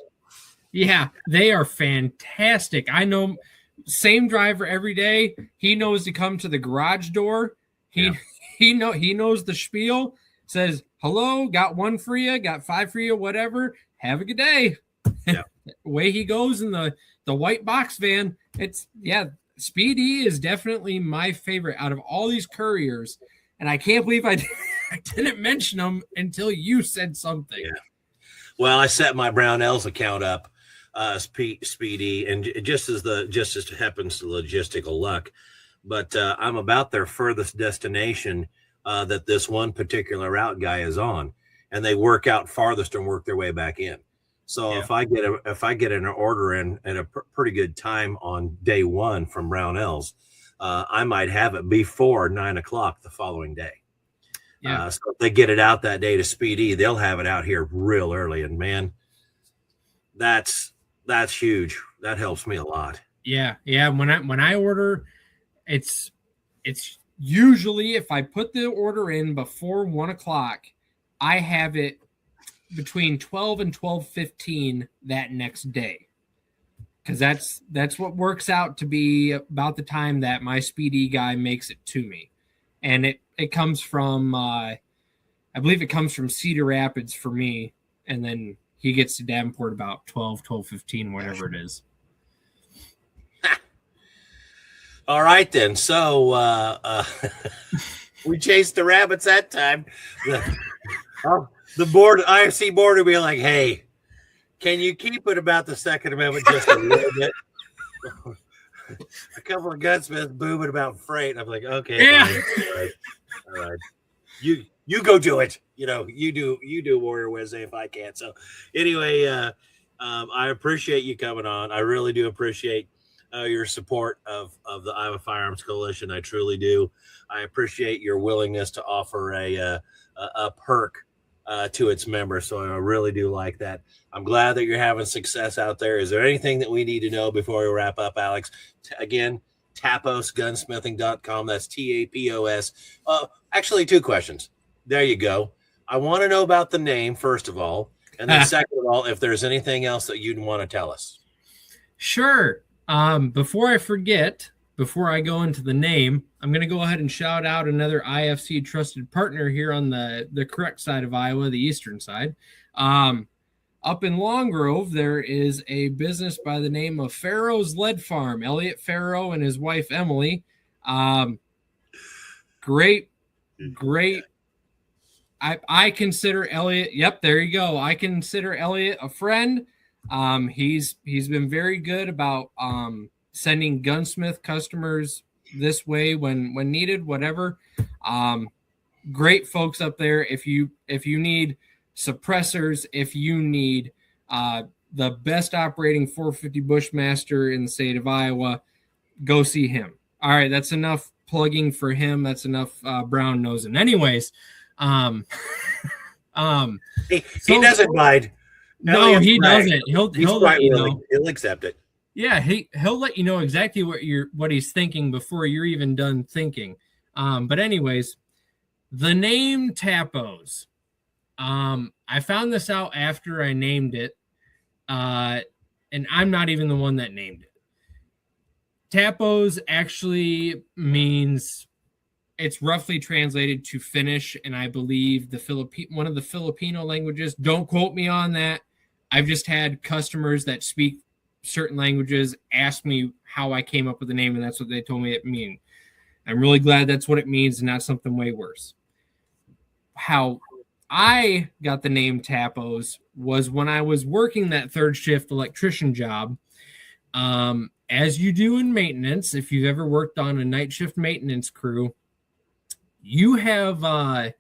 Yeah, they are fantastic. I know, same driver every day. He knows to come to the garage door. He knows the spiel. Says, hello, got 1 for you, got 5 for you, whatever. Have a good day. Yeah. Away he goes in the white box van. Speedy is definitely my favorite out of all these couriers. And I can't believe I didn't mention them until you said something. Yeah. Well, I set my Brownells account up, Speedy, and just as happens to logistical luck, but I'm about their furthest destination that this one particular route guy is on, and they work out farthest and work their way back in. So Yeah. if I get an order in at a pretty good time on day one from Brownells, I might have it before 9 o'clock the following day. Yeah. So if they get it out that day to Speedy, they'll have it out here real early. And man, that's huge. That helps me a lot. Yeah. When I order, it's usually, if I put the order in before 1 o'clock, I have it between 12 and 12:15 that next day, because that's what works out to be about the time that my Speedy guy makes it to me. And it comes from I believe it comes from Cedar Rapids for me, and then he gets to Davenport about 12:15, whatever it is. All right, then. So we chased the rabbits that time. The board, IFC board, will be like, "Hey, can you keep it about the Second Amendment just a little bit?" A couple of gunsmiths booming about freight. I'm like, "Okay, yeah, fine. All right. You go do it. You do Warrior Wednesday if I can't." So anyway, I appreciate you coming on. I really do appreciate your support of the Iowa Firearms Coalition. I truly do. I appreciate your willingness to offer a perk to its members. So I really do like that. I'm glad that you're having success out there. Is there anything that we need to know before we wrap up, Alex? Again, taposgunsmithing.com. That's TAPOS. Actually, 2 questions. There you go. I want to know about the name, first of all. And then second of all, if there's anything else that you'd want to tell us. Sure. Before I forget, before I go into the name, I'm going to go ahead and shout out another IFC trusted partner here on the correct side of Iowa, the eastern side. Up in Long Grove, there is a business by the name of Farrow's Lead Farm. Elliot Farrow and his wife, Emily. Great. I consider Elliot. Yep, there you go. I consider Elliot a friend. He's been very good about sending gunsmith customers this way when needed, whatever. Great folks up there. If you need suppressors, if you need the best operating 450 Bushmaster in the state of Iowa, go see him. All right, that's enough plugging for him. That's enough brown nosing. Anyways, he doesn't mind. No, he doesn't. He'll let you know. He'll accept it. Yeah, he'll let you know exactly what he's thinking before you're even done thinking. But anyways, the name Tapos. I found this out after I named it, and I'm not even the one that named it. Tapos actually means, it's roughly translated to finish, and I believe one of the Filipino languages. Don't quote me on that. I've just had customers that speak certain languages ask me how I came up with the name, and that's what they told me it means. I'm really glad that's what it means and not something way worse. How I got the name Tapos was when I was working that third shift electrician job. As you do in maintenance, if you've ever worked on a night shift maintenance crew, you have, I'll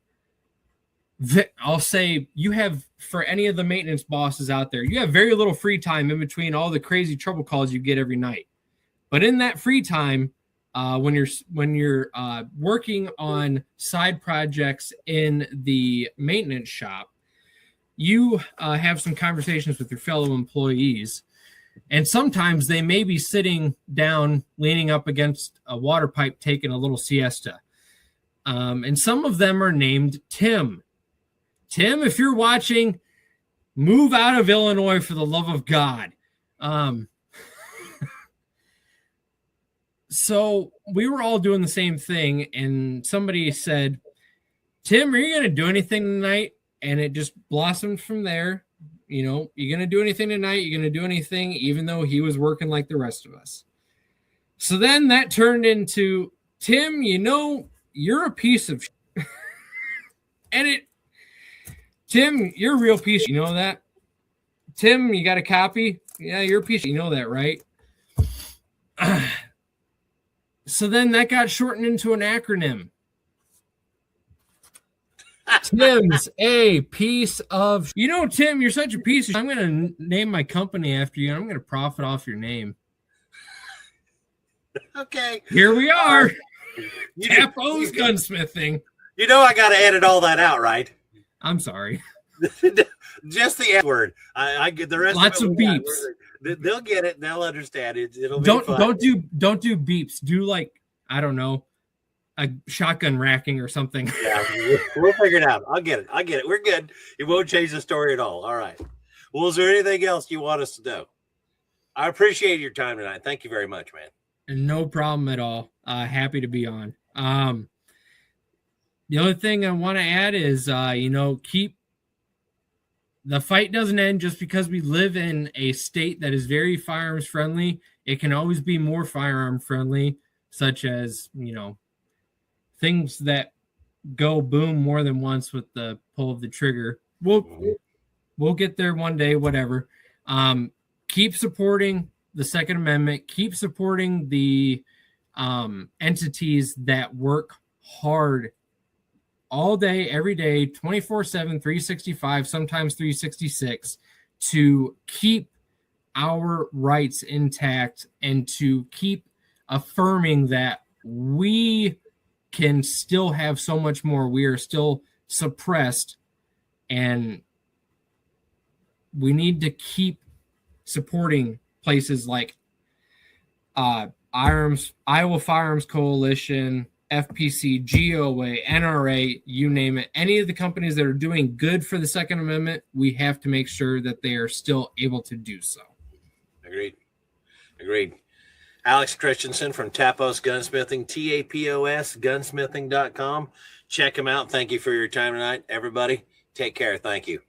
say you have, for any of the maintenance bosses out there, you have very little free time in between all the crazy trouble calls you get every night. But in that free time, when you're working on side projects in the maintenance shop, you have some conversations with your fellow employees. And sometimes they may be sitting down, leaning up against a water pipe, taking a little siesta. And some of them are named Tim. Tim, if you're watching, move out of Illinois for the love of God. So we were all doing the same thing, and somebody said, Tim, are you going to do anything tonight? And it just blossomed from there. You know, you going to do anything tonight? You're going to do anything, even though he was working like the rest of us. So then that turned into, Tim, you know, you're a piece of shit. And Tim, you're a real piece. You know that? Tim, you got a copy? Yeah, you're a piece. You know that, right? So then that got shortened into an acronym. Tim's a piece of. You know, Tim, you're such a piece of. I'm going to name my company after you, and I'm going to profit off your name. Okay. Here we are. You Tapos Gunsmithing. You know I got to edit all that out, right? I'm sorry. Just the F word. I get the rest. Lots of beeps. They'll get it. They'll understand it. It'll be don't fun. don't do beeps. Do like, I don't know, a shotgun racking or something. Yeah, we'll figure it out. I'll get it. We're good. It won't change the story at all. All right. Well, is there anything else you want us to know? I appreciate your time tonight. Thank you very much, man. No problem at all. Happy to be on. The only thing I want to add is, keep the fight doesn't end just because we live in a state that is very firearms friendly. It can always be more firearm friendly, such as, things that go boom more than once with the pull of the trigger. We'll get there one day, whatever. Keep supporting the Second Amendment. Keep supporting the entities that work hard all day, every day, 24/7, 365, sometimes 366, to keep our rights intact and to keep affirming that we can still have so much more. We are still suppressed, and we need to keep supporting places like Iowa Firearms Coalition, FPC, GOA, NRA, you name it. Any of the companies that are doing good for the Second Amendment, we have to make sure that they are still able to do so. Agreed. Alex Christenson from Tapos Gunsmithing, TAPOS gunsmithing.com. Check him out. Thank you for your time tonight, everybody. Take care. Thank you.